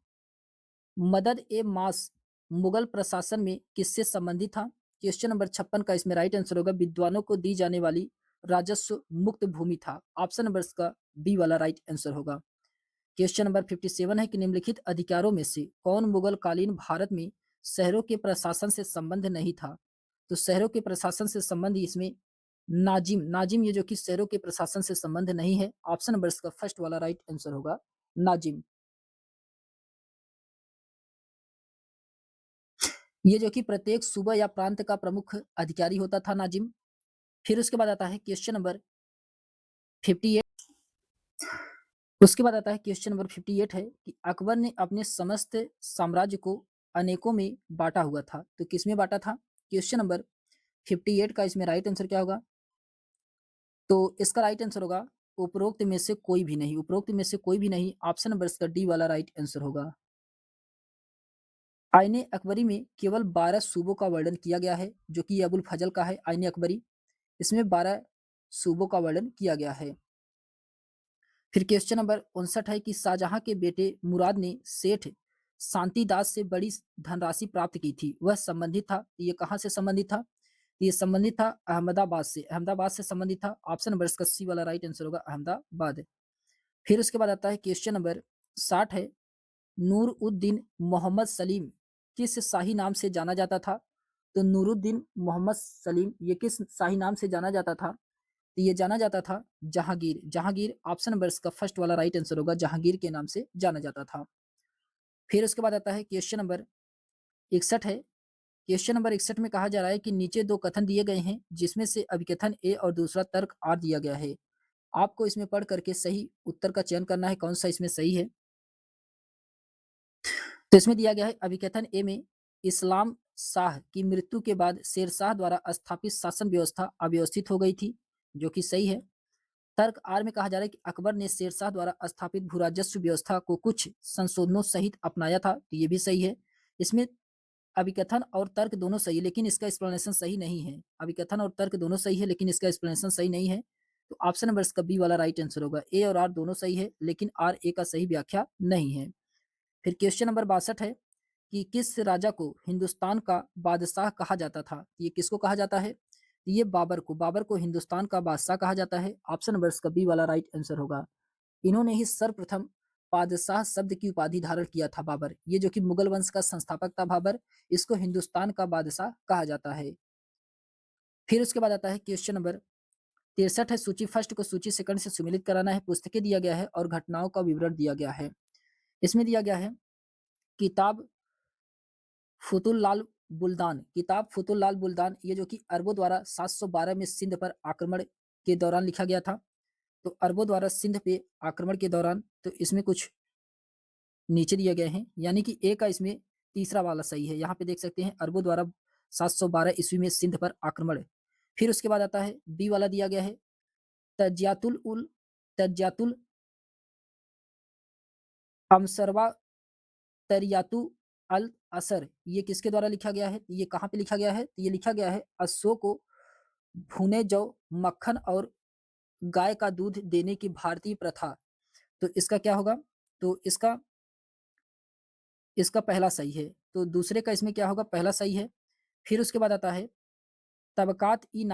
मदद ए मास मुगल प्रशासन में किससे संबंधित था? क्वेश्चन नंबर 56 का इसमें राइट आंसर होगा विद्वानों को दी जाने वाली राजस्व मुक्त भूमि था। ऑप्शन नंबर इसका बी वाला राइट आंसर होगा। क्वेश्चन नंबर 57 है कि निम्नलिखित अधिकारों में से कौन मुगल कालीन भारत में शहरों के प्रशासन से संबंध नहीं था? तो शहरों के प्रशासन से संबंध इसमें नाजिम, नाजिम ये जो कि शहरों के प्रशासन से संबंध नहीं है। ऑप्शन नंबर इसका फर्स्ट वाला राइट आंसर होगा, नाजिम। ये जो कि प्रत्येक सूबा या प्रांत का प्रमुख अधिकारी होता था, नाजिम। फिर उसके बाद आता है क्वेश्चन नंबर 58। उसके बाद आता है क्वेश्चन नंबर 58 है कि अकबर ने अपने समस्त साम्राज्य को अनेकों में बांटा हुआ था, तो किसमें बांटा था? क्वेश्चन नंबर 58 का इसमें राइट आंसर क्या होगा? तो इसका राइट आंसर होगा उपरोक्त में से कोई भी नहीं। उपरोक्त में से कोई भी नहीं। ऑप्शन नंबर इसका डी वाला राइट आंसर होगा। आईने अकबरी में केवल 12 सूबों का वर्णन किया गया है, जो कि अबुल फजल का है आईने अकबरी। इसमें 12 सूबों का वर्णन किया गया है। फिर क्वेश्चन नंबर 59 है कि शाहजहां के बेटे मुराद ने सेठ शांतिदास से बड़ी धनराशि प्राप्त की थी, वह संबंधित था, ये कहाँ से संबंधित था? ये संबंधित था अहमदाबाद से। अहमदाबाद से संबंधित था। ऑप्शन नंबर इसका सी वाला राइट आंसर होगा, अहमदाबाद। फिर उसके बाद आता है क्वेश्चन नंबर 60 है, नूर उद्दीन मोहम्मद सलीम किस शाही नाम से जाना जाता था? तो नूरुद्दीन मोहम्मद सलीम ये किस शाही नाम से जाना जाता था? तो ये जाना जाता था जहांगीर। जहांगीर ऑप्शन नंबर इसका फर्स्ट वाला राइट आंसर होगा, जहांगीर के नाम से जाना जाता था। फिर उसके बाद आता है क्वेश्चन नंबर 61 है। क्वेश्चन नंबर 61 में कहा जा रहा है कि नीचे दो कथन दिए गए हैं, जिसमें से अभिकथन ए और दूसरा तर्क आर दिया गया है। आपको इसमें पढ़ करके सही उत्तर का चयन करना है, कौन सा इसमें सही है। तो इसमें दिया गया है अभिकथन ए में इस्लाम शाह की मृत्यु के बाद शेरशाह द्वारा स्थापित शासन व्यवस्था अव्यवस्थित हो गई थी। जो कि सही है। तर्क आर में कहा जा रहा है कि अकबर ने शेरशाह द्वारा स्थापित भू-राजस्व व्यवस्था को कुछ संशोधनों सहित अपनाया था, तो ये भी सही है। इसमें अभिकथन और तर्क दोनों सही है, लेकिन इसका एक्सप्लेनेशन सही नहीं है। अभिकथन और तर्क दोनों सही है, लेकिन इसका एक्सप्लेनेशन सही नहीं है। तो ऑप्शन नंबर इसका बी वाला राइट आंसर होगा। ए और आर दोनों सही है, लेकिन आर ए का सही व्याख्या नहीं है। फिर क्वेश्चन नंबर 62 है कि किस राजा को हिंदुस्तान का बादशाह कहा जाता था? ये किसको कहा जाता है? ये बाबर को हिंदुस्तान का बादशाह कहा जाता है। ऑप्शन नंबर इसका बी वाला राइट आंसर होगा। इन्होंने ही सर्वप्रथम बादशाह शब्द की उपाधि धारण किया था बाबर। ये जो कि मुगल वंश का संस्थापक था बाबर, इसको हिंदुस्तान का बादशाह कहा जाता है। फिर उसके बाद आता है क्वेश्चन नंबर 63 है। सूची फर्स्ट को सूची सेकंड से सुमेलित कराना है। पुस्तकें दिया गया है और घटनाओं का विवरण दिया गया है। इसमें दिया गया है किताब फुतुल लाल बुल्दान। किताब फुतुल लाल बुल्दान ये जो कि अरबों द्वारा 712 में सिंध पर आक्रमण के दौरान लिखा गया था। तो अरबों द्वारा सिंध पे आक्रमण के दौरान, तो इसमें कुछ नीचे दिए गए हैं, यानी कि ए का इसमें तीसरा वाला सही है। यहाँ पे देख सकते हैं अरबों द्वारा 712 ईस्वी में सिंध पर आक्रमण। फिर उसके बाद आता है बी वाला दिया गया है तज्यातुल अमसरवा तरियातु अल असर। ये किसके द्वारा लिखा गया है? ये कहाँ पे लिखा गया है? ये लिखा गया है अशोक को भुने जौ, मक्खन और गाय का दूध देने की भारतीय प्रथा। तो इसका क्या होगा? तो इसका इसका पहला सही है। तो दूसरे का इसमें क्या होगा? पहला सही है। फिर उसके बाद आता है तबकात ई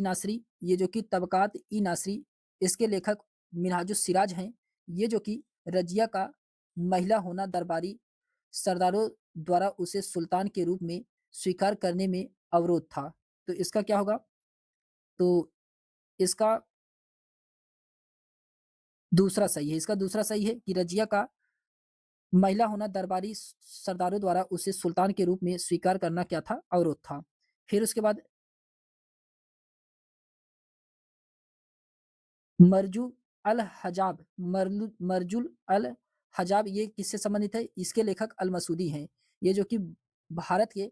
नासरी। ये जो कि तबकात ई नासरी, इसके लेखक मिनहाजुस सिराज हैं। ये जो कि रजिया का महिला होना दरबारी सरदारों द्वारा उसे सुल्तान के रूप में स्वीकार करने में अवरोध था। तो इसका क्या होगा? तो इसका दूसरा सही है। इसका दूसरा सही है कि रजिया का महिला होना दरबारी सरदारों द्वारा उसे सुल्तान के रूप में स्वीकार करना क्या था? अवरोध था। फिर उसके बाद मरजू अल हजाब मरजुल अल हजाब ये किससे संबंधित है? इसके लेखक अल मसूदी हैं। ये जो कि भारत के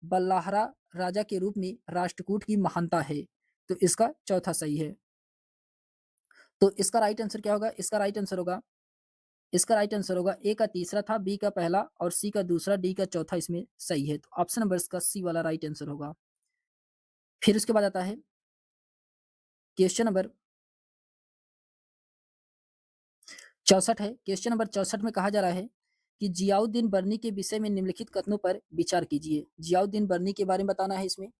बल्लाहरा राजा के रूप में राष्ट्रकूट की महानता है। तो इसका चौथा सही है। तो इसका राइट आंसर क्या होगा? इसका राइट आंसर होगा ए का तीसरा था, बी का पहला और सी का दूसरा, डी का चौथा इसमें सही है। तो ऑप्शन नंबर इसका सी वाला राइट आंसर होगा। फिर उसके बाद आता है क्वेश्चन नंबर 64 है। क्वेश्चन नंबर 64 में कहा जा रहा है कि जियाउद्दीन बर्नी के विषय में निम्नलिखित कथनों पर विचार कीजिए। जियाउद्दीन बर्नी के बारे में बताना है इसमें।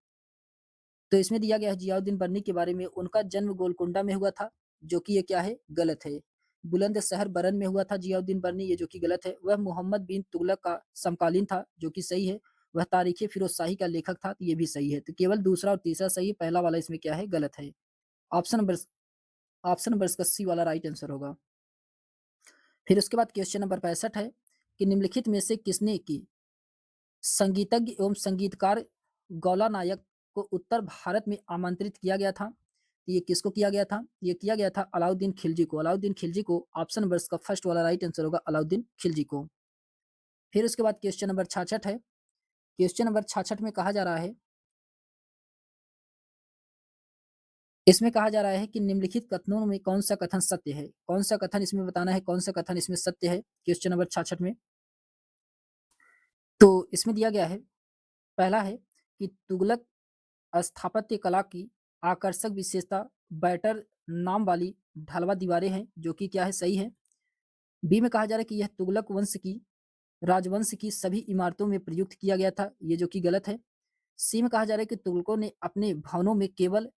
तो इसमें दिया गया है जियाउद्दीन बर्नी के बारे में, उनका जन्म गोलकुंडा में हुआ था, जो कि ये क्या है? गलत है। बुलंदशहर बरन में हुआ था जियाउद्दीन बर्नी, ये जो कि गलत है। वह मोहम्मद बिन तुगलक का समकालीन था, जो कि सही है। वह तारीख फिरोज शाही का लेखक था, तो ये भी सही है। तो केवल दूसरा और तीसरा सही है, पहला वाला इसमें क्या है? गलत है। ऑप्शन नंबर ऑप्शन नंबर इसका सी वाला राइट आंसर होगा। फिर उसके बाद क्वेश्चन नंबर 65 है कि निम्नलिखित में से किसने की संगीतज्ञ एवं संगीतकार गौला नायक को उत्तर भारत में आमंत्रित किया गया था? तो ये किसको किया गया था? ये किया गया था अलाउद्दीन खिलजी को। अलाउद्दीन खिलजी को। ऑप्शन नंबर इसका फर्स्ट वाला राइट आंसर होगा, अलाउद्दीन खिलजी को। फिर उसके बाद क्वेश्चन नंबर 66 है। क्वेश्चन नंबर 66 में कहा जा रहा है, इसमें कहा जा रहा है कि निम्नलिखित कथनों में कौन सा कथन सत्य है? कौन सा कथन इसमें बताना है, कौन सा कथन इसमें सत्य है? क्वेश्चन नंबर 66 में तो इसमें दिया गया है, पहला है कि तुगलक स्थापत्य कला की आकर्षक विशेषता बैटर नाम वाली ढलवा दीवारें हैं, जो कि क्या है? सही है। बी में कहा जा रहा है कि यह तुगलक वंश की राजवंश की सभी इमारतों में प्रयुक्त किया गया था, ये जो कि गलत है। सी में कहा जा रहा है कि तुगलकों ने अपने भवनों में केवल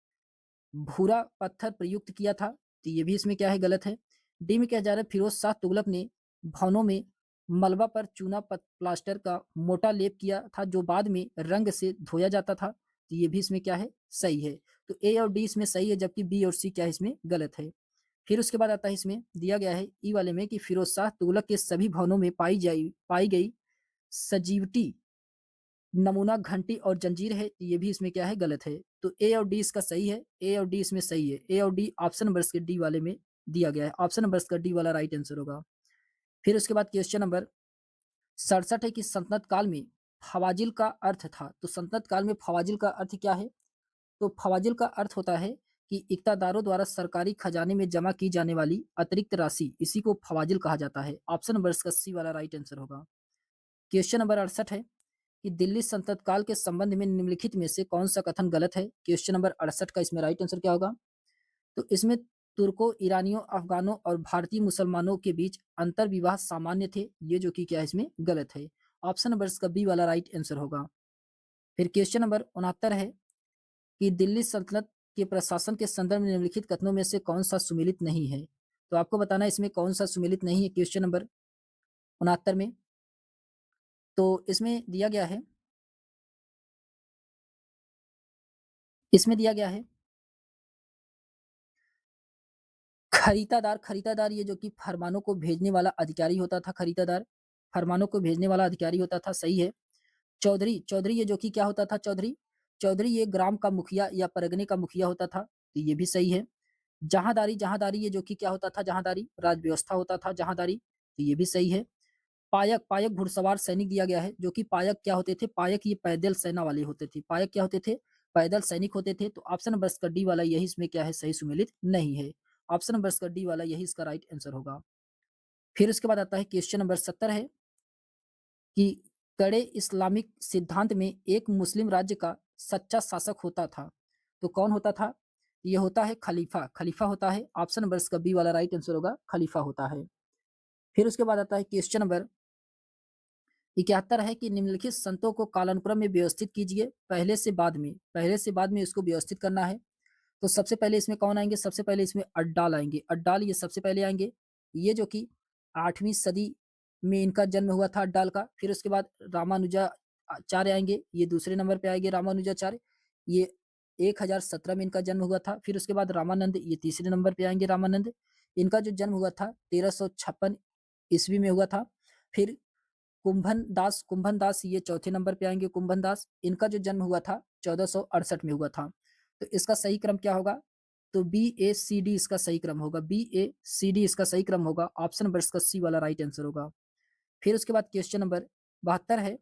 भूरा पत्थर प्रयुक्त किया था, तो ये भी इसमें क्या है? गलत है। डी में कहा जा रहा है फिरोज शाह तुगलक ने भवनों में मलबा पर चूना प्लास्टर का मोटा लेप किया था, जो बाद में रंग से धोया जाता था, तो ये भी इसमें क्या है? सही है। तो ए और डी इसमें सही है, जबकि बी और सी क्या है? इसमें गलत है। फिर उसके बाद आता है, इसमें दिया गया है ई वाले में कि फिरोज शाह तुगलक के सभी भवनों में पाई गई सजीवटी नमूना घंटी और जंजीर है, ये भी इसमें क्या है? गलत है। तो ए और डी इसका सही है। ए और डी इसमें सही है। ए और डी ऑप्शन नंबर इसके डी वाले में दिया गया है। ऑप्शन नंबर इसका डी वाला राइट आंसर होगा। फिर उसके बाद क्वेश्चन नंबर 67 है कि सल्तनत काल में फवाजिल का अर्थ था। तो सल्तनत काल में फवाजिल का अर्थ क्या है? तो फवाजिल का अर्थ होता है कि इक़्तादारों द्वारा सरकारी खजाने में जमा की जाने वाली अतिरिक्त राशि, इसी को फ़वाज़िल कहा जाता है। ऑप्शन नंबर इसका सी वाला राइट आंसर होगा। क्वेश्चन नंबर 68 है कि दिल्ली सल्तनत काल के संबंध में निम्नलिखित में से कौन-सा कथन गलत है? क्वेश्चन नंबर 68 का इसमें राइट आंसर क्या होगा? तो इसमें तुर्कों, ईरानियों, अफ़गानों और भारतीय मुसलमानों के बीच अंतर्विवाह सामान्य थे, ये जो कि क्या है इसमें गलत है। ऑप्शन नंबर इसका बी वाला राइट आंसर होगा। फिर क्वेश्चन नंबर 69 है कि दिल्ली सल्तनत के प्रशासन के संदर्भ में निम्नलिखित कथनों में से कौन-सा सुमेलित नहीं है? तो आपको बताना है इसमें कौन-सा सुमेलित नहीं है क्वेश्चन नंबर 69 में। तो इसमें दिया गया है इसमें दिया गया है खरीदादार खरीदादार ये जो कि फरमानों को भेजने वाला अधिकारी होता था खरीदादार, फरमानों को भेजने वाला अधिकारी होता था, सही है। चौधरी चौधरी ये जो कि क्या होता था चौधरी? चौधरी ये ग्राम का मुखिया या परगने का मुखिया होता था, तो ये भी सही है। जहाँदारी जहाँदारी ये जो कि क्या होता था जहाँदारी? राज व्यवस्था होता था जहाँदारी, तो ये भी सही है। पायक पायक घुड़सवार सैनिक दिया गया है, जो कि पायक क्या होते थे? पायक ये पैदल सेना वाले होते थे। पायक क्या होते थे? पैदल सैनिक होते थे। तो ऑप्शन नंबर इसका डी वाला यही इसमें क्या है सही सुमेलित नहीं है। ऑप्शन नंबर इसका डी वाला यही इसका राइट आंसर होगा। फिर उसके बाद आता है क्वेश्चन नंबर 70 है कि कड़े इस्लामिक सिद्धांत में एक मुस्लिम राज्य का सच्चा शासक होता था। तो कौन होता था? ये होता है खलीफा, खलीफा होता है। ऑप्शन नंबर इसका बी वाला राइट आंसर होगा, खलीफा होता है। फिर उसके बाद आता है क्वेश्चन नंबर 71 है कि निम्नलिखित संतों को कालानुक्रम में व्यवस्थित कीजिए, पहले से बाद में इसको व्यवस्थित करना है। तो सबसे पहले इसमें कौन आएँगे? सबसे पहले इसमें अड्डाल आएँगे, अड्डाल ये सबसे पहले आएँगे। ये जो कि 8वीं सदी में इनका जन्म हुआ था अड्डाल का। फिर उसके बाद रामानुजाचार्य आएँगे, ये दूसरे नंबर पे आएँगे रामानुजाचार्य, ये 1017 में इनका जन्म हुआ था। फिर उसके बाद रामानंद, ये तीसरे नंबर पे आएँगे रामानंद। इनका जो जन्म हुआ था 1356 ईस्वी में हुआ था। फिर कुंभन दास ये चौथे नंबर पे आएँगे कुंभन दास, इनका जो जन्म हुआ था 1468 में हुआ था। तो इसका सही क्रम क्या होगा? तो बी-ए-सी-डी इसका सही क्रम होगा, बी-ए-सी-डी इसका सही क्रम होगा, ऑप्शन नंबर इसका सी वाला राइट आंसर होगा। फिर उसके बाद क्वेश्चन नंबर 72 है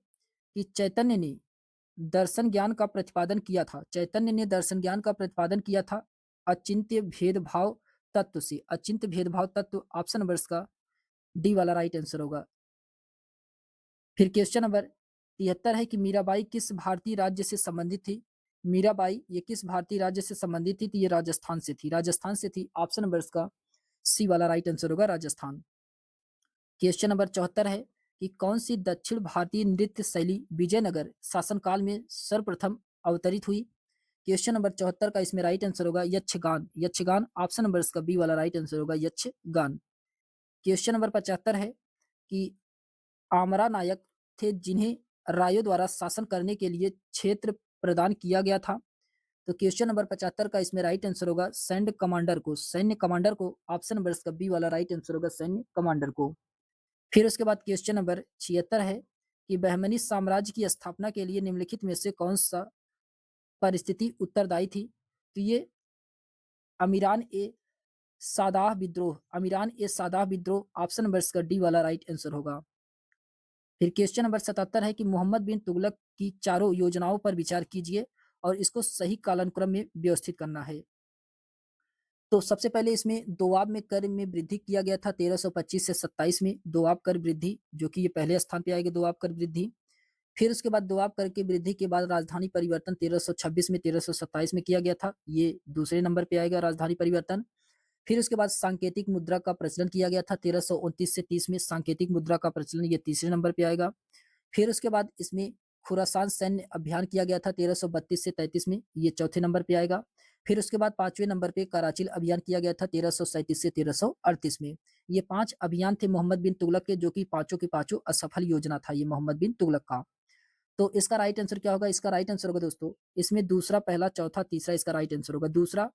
कि चैतन्य ने दर्शन ज्ञान का प्रतिपादन किया था, चैतन्य ने दर्शन ज्ञान का प्रतिपादन किया था अचिंत्य भेदभाव तत्व से, अचिंत्य भेदभाव तत्व, ऑप्शन नंबर इसका डी वाला राइट आंसर होगा। फिर क्वेश्चन नंबर 73 है कि मीराबाई किस भारतीय राज्य से संबंधित थी? मीराबाई ये किस भारतीय राज्य से संबंधित थी? तो ये राजस्थान से थी, राजस्थान से थी। ऑप्शन नंबर इसका सी वाला राइट आंसर होगा, राजस्थान। क्वेश्चन नंबर 74 है कि कौन सी दक्षिण भारतीय नृत्य शैली विजयनगर शासनकाल में सर्वप्रथम अवतरित हुई? क्वेश्चन नंबर 74 का इसमें राइट आंसर होगा यक्षगान, यक्षगान, ऑप्शन नंबर इसका बी वाला राइट आंसर होगा, यक्षगान। क्वेश्चन नंबर 75 है कि आमरा नायक थे जिन्हें रायों द्वारा शासन करने के लिए क्षेत्र प्रदान किया गया था। तो क्वेश्चन नंबर 75 का इसमें राइट आंसर होगा सैन्य कमांडर को, ऑप्शन नंबर इसका बी वाला राइट आंसर होगा, सैन्य कमांडर को। फिर उसके बाद क्वेश्चन नंबर 76 है कि बहमनी साम्राज्य की स्थापना के लिए निम्नलिखित में से कौन सा परिस्थिति उत्तरदायी थी? तो ये अमीरान ए अमीरान ए सादाह विद्रोह, ऑप्शन नंबर इसका डी वाला राइट आंसर होगा। फिर क्वेश्चन नंबर 77 है कि मोहम्मद बिन तुगलक की चारों योजनाओं पर विचार कीजिए और इसको सही कालानुक्रम में व्यवस्थित करना है। तो सबसे पहले इसमें दोआब में कर में वृद्धि किया गया था 1325 से 27 में, दोआब कर वृद्धि, जो कि ये पहले स्थान पे आएगी दोआब कर वृद्धि। फिर उसके बाद दोआब कर की वृद्धि के बाद राजधानी परिवर्तन 1326 में 1327 में किया गया था, ये दूसरे नंबर पे आएगा राजधानी परिवर्तन। फिर उसके बाद सांकेतिक मुद्रा का प्रचलन किया गया था 1329 से 30 में, सांकेतिक मुद्रा का प्रचलन ये तीसरे नंबर पे आएगा। फिर उसके बाद इसमें खुरासान सैन्य अभियान किया गया था 1332 से 33 में, ये चौथे नंबर पे आएगा। फिर उसके बाद 5वें नंबर पे कराचिल अभियान किया गया था 1337 से 1338 में। ये 5 अभियान थे मोहम्मद बिन तुगलक के, जो कि पाँचों के पाँचों असफल योजना था ये मोहम्मद बिन तुगलक का। तो इसका राइट आंसर क्या होगा? इसका राइट आंसर होगा दोस्तों, इसमें दूसरा, पहला, चौथा, तीसरा इसका राइट आंसर होगा। दूसरा,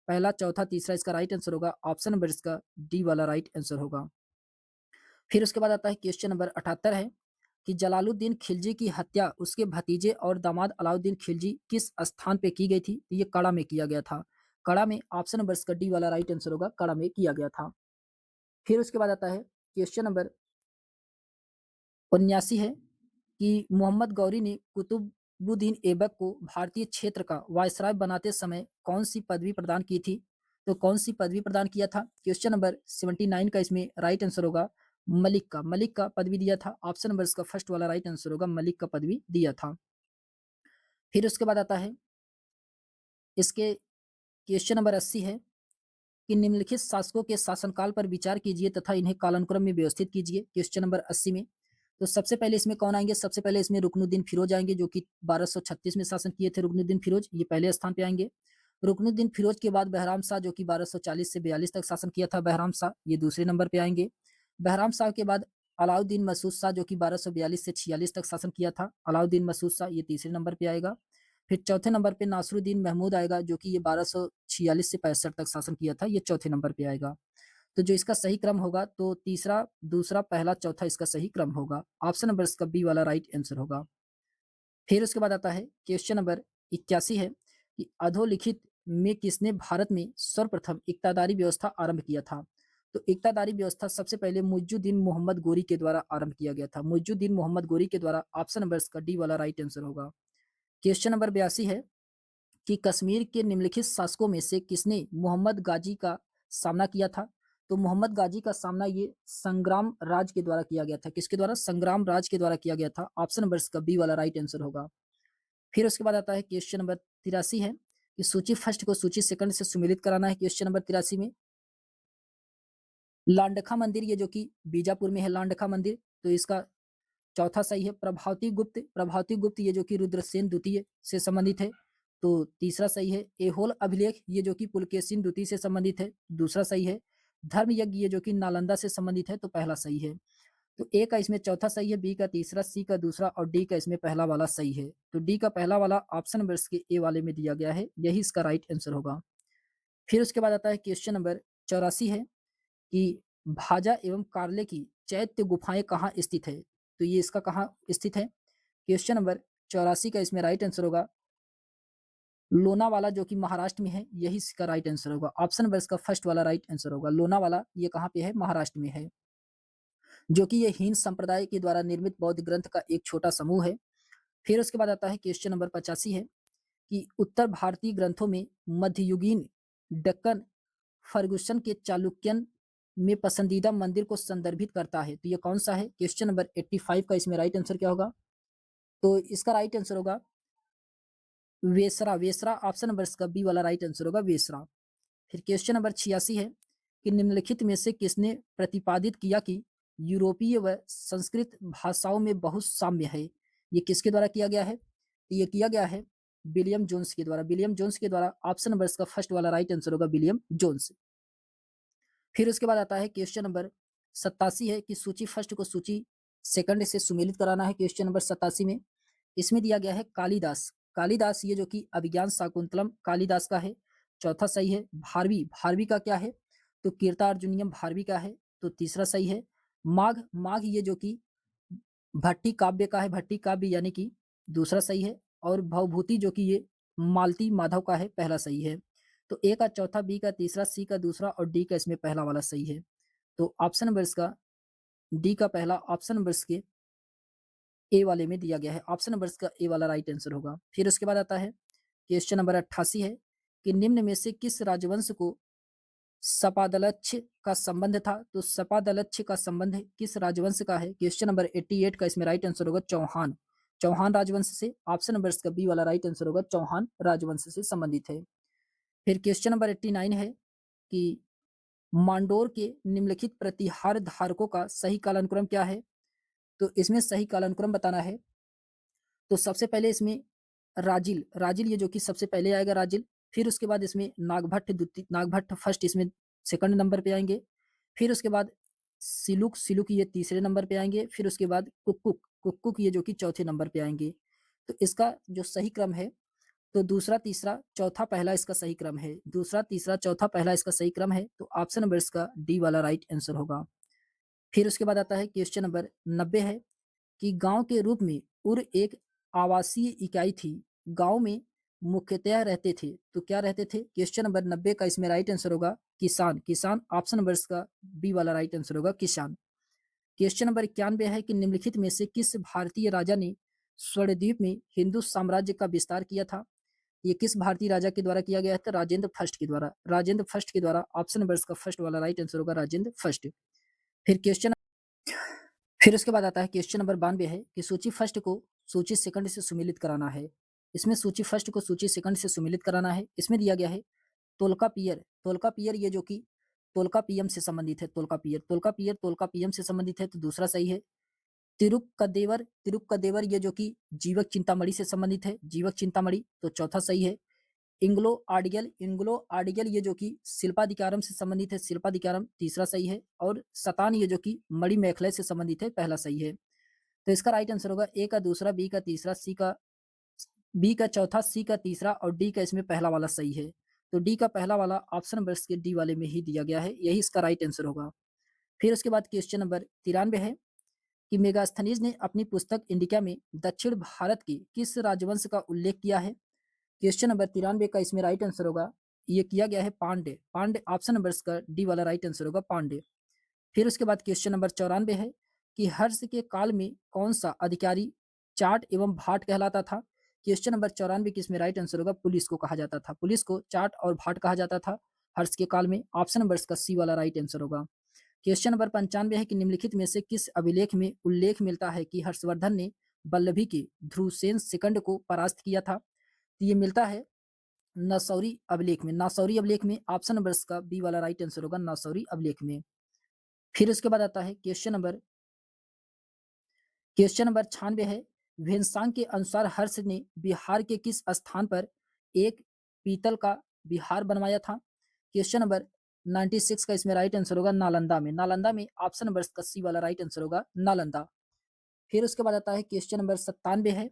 पहला, चौथा, तीसरा इसका राइट आंसर होगा। ऑप्शन नंबर इसका डी वाला राइट आंसर होगा। फिर उसके बाद आता है क्वेश्चन नंबर 78 है कि जलालुद्दीन खिलजी की हत्या उसके भतीजे और दामाद अलाउद्दीन खिलजी किस स्थान पे की गई थी? तो ये कड़ा में किया गया था। कड़ा में, ऑप्शन नंबर इसका डी वाला राइट आंसर होगा, कड़ा में किया गया था। फिर उसके बाद आता है क्वेश्चन नंबर 79 है कि मोहम्मद गौरी ने कुतुब कुतुबुद्दीन ऐबक को भारतीय क्षेत्र का वायसराय बनाते समय कौन सी पदवी प्रदान की थी? तो कौन सी पदवी प्रदान किया था? क्वेश्चन नंबर 79 का इसमें राइट आंसर होगा मलिक का पदवी दिया था। ऑप्शन नंबर इसका फर्स्ट वाला राइट आंसर होगा, मलिक का पदवी दिया था। फिर उसके बाद आता है इसके क्वेश्चन नंबर 80 है कि निम्नलिखित शासकों के शासनकाल पर विचार कीजिए तथा इन्हें कालानुक्रम में व्यवस्थित कीजिए। क्वेश्चन नंबर 80 में तो सबसे पहले इसमें कौन आएंगे? सबसे पहले इसमें रुकनुद्दीन फिरोज आएंगे, जो कि 1236 में शासन किए थे। रुकनुद्दीन फिरोज ये पहले स्थान पे आएंगे। रुकनुद्दीन फिरोज के बाद बहराम शाह, जो कि 1240 से 42 तक शासन किया था, बहराम शाह ये दूसरे नंबर पे आएंगे। बहराम शाह के बाद अलाउद्दीन मसूद शाह, जो कि 1242 से 46 तक शासन किया था, अलाउद्दीन मसूद शाह ये तीसरे नंबर पे आएगा। फिर चौथे नंबर पे नासरुद्दीन महमूद आएगा, जो कि ये 1246 से 65 तक शासन किया था, ये चौथे नंबर पे आएगा। तो जो इसका सही क्रम होगा तो तीसरा, दूसरा, पहला, चौथा इसका सही क्रम होगा। ऑप्शन नंबर इसका बी वाला राइट आंसर होगा। फिर उसके बाद आता है क्वेश्चन नंबर 81 है कि अधोलिखित में किसने भारत में सर्वप्रथम इक्तादारी व्यवस्था आरंभ किया था? तो इक्तादारी व्यवस्था सबसे पहले मुइजुद्दीन मोहम्मद गोरी के द्वारा आरंभ किया गया था। मुइजुद्दीन मोहम्मद गोरी के द्वारा। ऑप्शन नंबर इसका डी वाला राइट आंसर होगा। क्वेश्चन नंबर 82 है कि कश्मीर के निम्नलिखित शासकों में से किसने मोहम्मद गाजी का सामना किया था? तो मोहम्मद गाजी का सामना ये संग्राम राज के द्वारा किया गया था। किसके द्वारा? संग्राम राज के द्वारा किया गया था। ऑप्शन नंबर इसका बी वाला राइट आंसर होगा। फिर उसके बाद आता है क्वेश्चन नंबर 83 है कि सूची फर्स्ट को सूची सेकंड से सुमेलित कराना है। क्वेश्चन नंबर 83 में लांडखा मंदिर, ये जो कि बीजापुर में है लांडखा मंदिर, तो इसका चौथा सही है। प्रभावती गुप्त ये जो कि रुद्रसेन द्वितीय से संबंधित है, तो तीसरा सही है। एहोल अभिलेख ये जो कि पुलकेशिन द्वितीय से संबंधित है, दूसरा सही है। धर्म यज्ञ ये जो कि नालंदा से संबंधित है, तो पहला सही है। तो ए का इसमें चौथा सही है, बी का तीसरा, सी का दूसरा और डी का इसमें पहला वाला सही है। तो डी का पहला वाला ऑप्शन नंबर इसके ए वाले में दिया गया है, यही इसका राइट आंसर होगा। फिर उसके बाद आता है क्वेश्चन नंबर 84 है कि भाजा एवं कार्ले की चैत्य गुफाएं कहाँ स्थित है? तो ये इसका कहाँ स्थित है? क्वेश्चन नंबर 84 का इसमें राइट आंसर होगा लोनावाला, जो कि महाराष्ट्र में है, यही इसका राइट आंसर होगा। ऑप्शन नंबर इसका फर्स्ट वाला राइट आंसर होगा। लोनावाला ये कहाँ पे है? महाराष्ट्र में है, जो कि ये हीन संप्रदाय के द्वारा निर्मित बौद्ध ग्रंथ का एक छोटा समूह है। फिर उसके बाद आता है क्वेश्चन नंबर 85 है कि उत्तर भारतीय ग्रंथों में मध्ययुगीन दक्कन फर्गुसन के चालुक्यन में पसंदीदा मंदिर को संदर्भित करता है, तो ये कौन सा है? क्वेश्चन नंबर 85 का इसमें राइट आंसर क्या होगा? तो इसका राइट आंसर होगा वेसरा। ऑप्शन नंबर इसका बी वाला राइट आंसर होगा, वेसरा। फिर क्वेश्चन नंबर 86 है कि निम्नलिखित में से किसने प्रतिपादित किया कि यूरोपीय व संस्कृत भाषाओं में बहुत साम्य है? ये किसके द्वारा किया गया है? तो ये किया गया है विलियम जोन्स के द्वारा। विलियम जोन्स के द्वारा। ऑप्शन नंबर इसका फर्स्ट वाला राइट आंसर होगा, विलियम जोन्स। फिर उसके बाद आता है क्वेश्चन नंबर 87 है कि सूची फर्स्ट को सूची सेकंड से सुमेलित कराना है। क्वेश्चन नंबर 87 में इसमें दिया गया है कालिदास। कालिदास ये जो कि अभिज्ञान शाकुंतलम कालिदास का है, चौथा सही है। भारवी, भारवी का क्या है? तो कीर्तार्जुनीयम भारवी का है, तो तीसरा सही है। माघ, माघ ये जो कि भट्टी काव्य का है, भट्टी काव्य यानी कि दूसरा सही है। और भवभूति जो कि ये मालती माधव का है, पहला सही है। तो ए का चौथा, बी का तीसरा, सी का दूसरा और डी का इसमें पहला वाला सही है। तो ऑप्शन नंबर इसका डी का पहला, ऑप्शन नंबर इसके ए वाले में दिया गया है। ऑप्शन नंबर इसका ए वाला राइट आंसर होगा। फिर उसके बाद आता है क्वेश्चन नंबर 88 है कि निम्न में से किस राजवंश को सपादलक्ष का संबंध था? तो सपादलक्ष का संबंध किस राजवंश का है? क्वेश्चन नंबर 88 का इसमें राइट आंसर होगा चौहान। चौहान राजवंश से। ऑप्शन नंबर इसका बी वाला राइट आंसर होगा, चौहान राजवंश से संबंधित है। फिर क्वेश्चन नंबर 89 है कि मांडोर के निम्नलिखित प्रतिहार धारकों का सही कालानुक्रम क्या है? तो इसमें सही कालानुक्रम बताना है। तो सबसे पहले इसमें राजिल, राजिल ये जो कि सबसे पहले आएगा राजिल। फिर उसके बाद इसमें नागभट्ट द्वितीय, नागभट्ट फर्स्ट इसमें सेकंड नंबर पे आएंगे। फिर उसके बाद सिलुक, सिलुक ये तीसरे नंबर पे आएंगे। फिर उसके बाद कुक्कुक, कुक्कुक ये जो कि चौथे नंबर पे आएंगे। तो इसका जो सही क्रम है तो दूसरा, तीसरा, चौथा, पहला इसका सही क्रम है। दूसरा, तीसरा, चौथा, पहला इसका सही क्रम है। तो ऑप्शन नंबर इसका डी वाला राइट आंसर होगा। फिर उसके बाद आता है क्वेश्चन नंबर 90 है कि गांव के रूप में उर एक आवासीय इकाई थी। गांव में मुख्यतः रहते थे, तो क्या रहते थे? क्वेश्चन नंबर 90 का इसमें राइट आंसर होगा किसान। किसान, ऑप्शन नंबर इसका बी वाला राइट आंसर होगा, किसान। क्वेश्चन नंबर 91 है कि निम्नलिखित में से किस भारतीय राजा ने स्वर्णद्वीप में हिंदू साम्राज्य का विस्तार किया था? ये किस भारतीय राजा के द्वारा किया गया था? राजेंद्र फर्स्ट के द्वारा। राजेंद्र फर्स्ट के द्वारा। ऑप्शन नंबर इसका फर्स्ट वाला राइट आंसर होगा राजेंद्र फर्स्ट। फिर क्वेश्चन फिर उसके बाद आता है क्वेश्चन नंबर 92 है कि सूची फर्स्ट को सूची सेकंड से सुमेलित कराना है। इसमें सूची फर्स्ट को सूची सेकंड से सुमेलित कराना है। इसमें दिया गया है तोल्कापियर। तोल्कापियर ये जो कि तोल्कापियम से संबंधित है। तोल्कापियर तोल्कापियर तोल्कापियम से संबंधित है, तो दूसरा सही है। तिरुक्कदेवर तिरुक्कदेवर ये जो कि जीवक चिंतामणि से संबंधित है। जीवक चिंतामणि, तो चौथा सही है। इंग्लो आर्डिगल ये जो कि शिल्पाधिकारम से संबंधित है। शिल्पाधिकारम तीसरा सही है। और सतान ये जो कि मणिमेखले से संबंधित है, पहला सही है। तो इसका राइट आंसर होगा ए का दूसरा, बी का तीसरा, बी का चौथा, सी का तीसरा और डी का इसमें पहला वाला सही है। तो डी का पहला वाला ऑप्शन नंबर के डी वाले में ही दिया गया है, यही इसका राइट आंसर होगा। फिर उसके बाद क्वेश्चन नंबर 93 है कि मेगास्थनीज ने अपनी पुस्तक इंडिका में दक्षिण भारत के किस राजवंश का उल्लेख किया है? क्वेश्चन नंबर 93 का इसमें राइट आंसर होगा, ये किया गया है पांडे। पांडे ऑप्शन नंबर का डी वाला राइट आंसर होगा पांडे। फिर उसके बाद क्वेश्चन नंबर 94 है कि हर्ष के काल में कौन सा अधिकारी चाट एवं भाट कहलाता था? क्वेश्चन नंबर 94 की इसमें राइट आंसर होगा पुलिस को कहा जाता था। पुलिस को चाट और भाट कहा जाता था हर्ष के काल में। ऑप्शन नंबर का सी वाला राइट आंसर होगा। क्वेश्चन नंबर 95 है कि निम्नलिखित में से किस अभिलेख में उल्लेख मिलता है कि हर्षवर्धन ने वल्लभी के ध्रुवसेन सेकंड को परास्त किया था? तो ये मिलता है नसौरी अभिलेख में। नासौरी अभिलेख में ऑप्शन नंबर का बी वाला राइट आंसर होगा नासौरी अभिलेख में। फिर उसके बाद आता है क्वेश्चन नंबर 96 है वेन्सांग के अनुसार हर्ष ने बिहार के किस स्थान पर एक पीतल का विहार बनवाया था? क्वेश्चन नंबर 96 का इसमें राइट आंसर होगा नालंदा में। नालंदा में ऑप्शन नंबर का सी वाला राइट आंसर होगा नालंदा। फिर उसके बाद आता है क्वेश्चन नंबर 97 है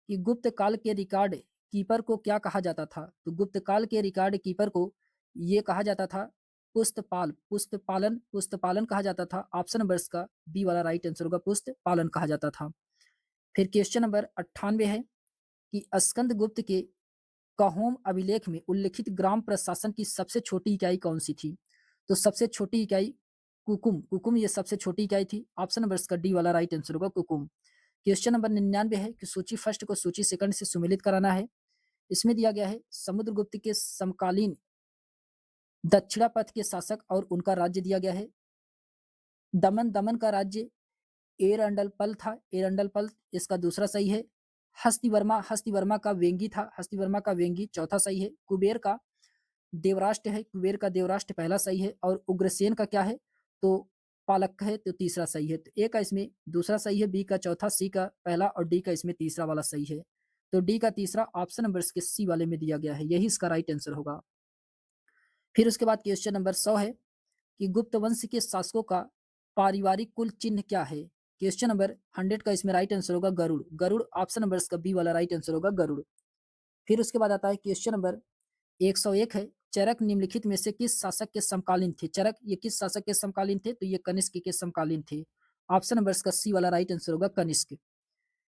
कि गुप्त काल के रिकॉर्ड कीपर को क्या कहा जाता था? तो गुप्त काल के रिकॉर्ड कीपर को ये कहा जाता था पुस्तपालन कहा जाता था। ऑप्शन नंबर का बी वाला राइट आंसर होगा पुस्तपालन कहा जाता था। फिर क्वेश्चन नंबर 98 है कि स्कंद गुप्त के काहोम अभिलेख में उल्लिखित ग्राम प्रशासन की सबसे छोटी इकाई कौन सी थी? तो सबसे छोटी इकाई कुकुम ये सबसे छोटी इकाई थी। ऑप्शन नंबर का डी वाला राइट आंसर होगा कुकुम। क्वेश्चन नंबर 99 है कि सूची फर्स्ट को सूची सेकंड से सुमेलित कराना है। इसमें दिया गया है समुद्रगुप्त के समकालीन दक्षिणापथ के शासक और उनका राज्य दिया गया है। दमन का राज्य एरंडलपल था। एरंडलपल इसका दूसरा सही है। हस्तिवर्मा का वेंगी था। हस्तिवर्मा का वेंगी चौथा सही है। कुबेर का देवराष्ट्र है। कुबेर का देवराष्ट्र पहला सही है। और उग्रसेन का क्या है? तो पालक है, तो तीसरा सही है। तो ए का इसमें दूसरा सही है, बी का चौथा, सी का पहला और डी का इसमें तीसरा वाला सही है। तो डी का तीसरा ऑप्शन नंबर इसके सी वाले में दिया गया है, यही इसका राइट आंसर होगा। फिर उसके बाद क्वेश्चन नंबर 100 है कि गुप्त वंश के शासकों का पारिवारिक कुल चिन्ह क्या है? क्वेश्चन नंबर 100 का इसमें राइट आंसर होगा गरुड़। गरुड़ ऑप्शन नंबर इसका बी वाला राइट आंसर होगा गरुड़। फिर उसके बाद आता है क्वेश्चन नंबर 101 है चरक निम्नलिखित में से किस शासक के समकालीन थे? चरक ये किस शासक के समकालीन थे? तो ये कनिष्क के समकालीन थे। ऑप्शन नंबर इसका सी वाला राइट आंसर होगा कनिष्क।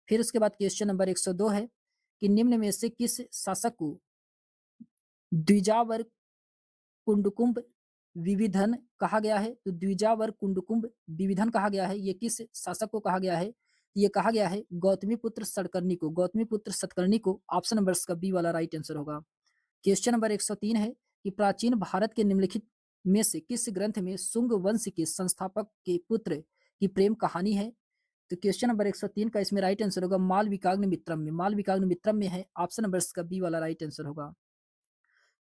फिर उसके बाद क्वेश्चन नंबर 102 है कि निम्न में से किस शासक को द्विजावर कुंडकुंभ विविधन कहा गया है? तो द्विजावर कुंडकुंभ विविधन कहा गया है, ये किस शासक को कहा गया है? ये कहा गया है गौतमी पुत्र सतकर्णी को। गौतमी पुत्र सतकर्णी को। ऑप्शन नंबर का बी वाला राइट आंसर होगा। क्वेश्चन नंबर 103 है कि प्राचीन भारत के निम्नलिखित में से किस ग्रंथ में शुंग वंश के संस्थापक के पुत्र की प्रेम कहानी है? तो क्वेश्चन नंबर 103 का इसमें राइट आंसर होगा मालविकाग्नि मित्रम में। मालविकाग्नि मित्रम में है। ऑप्शन नंबर का बी वाला राइट आंसर होगा।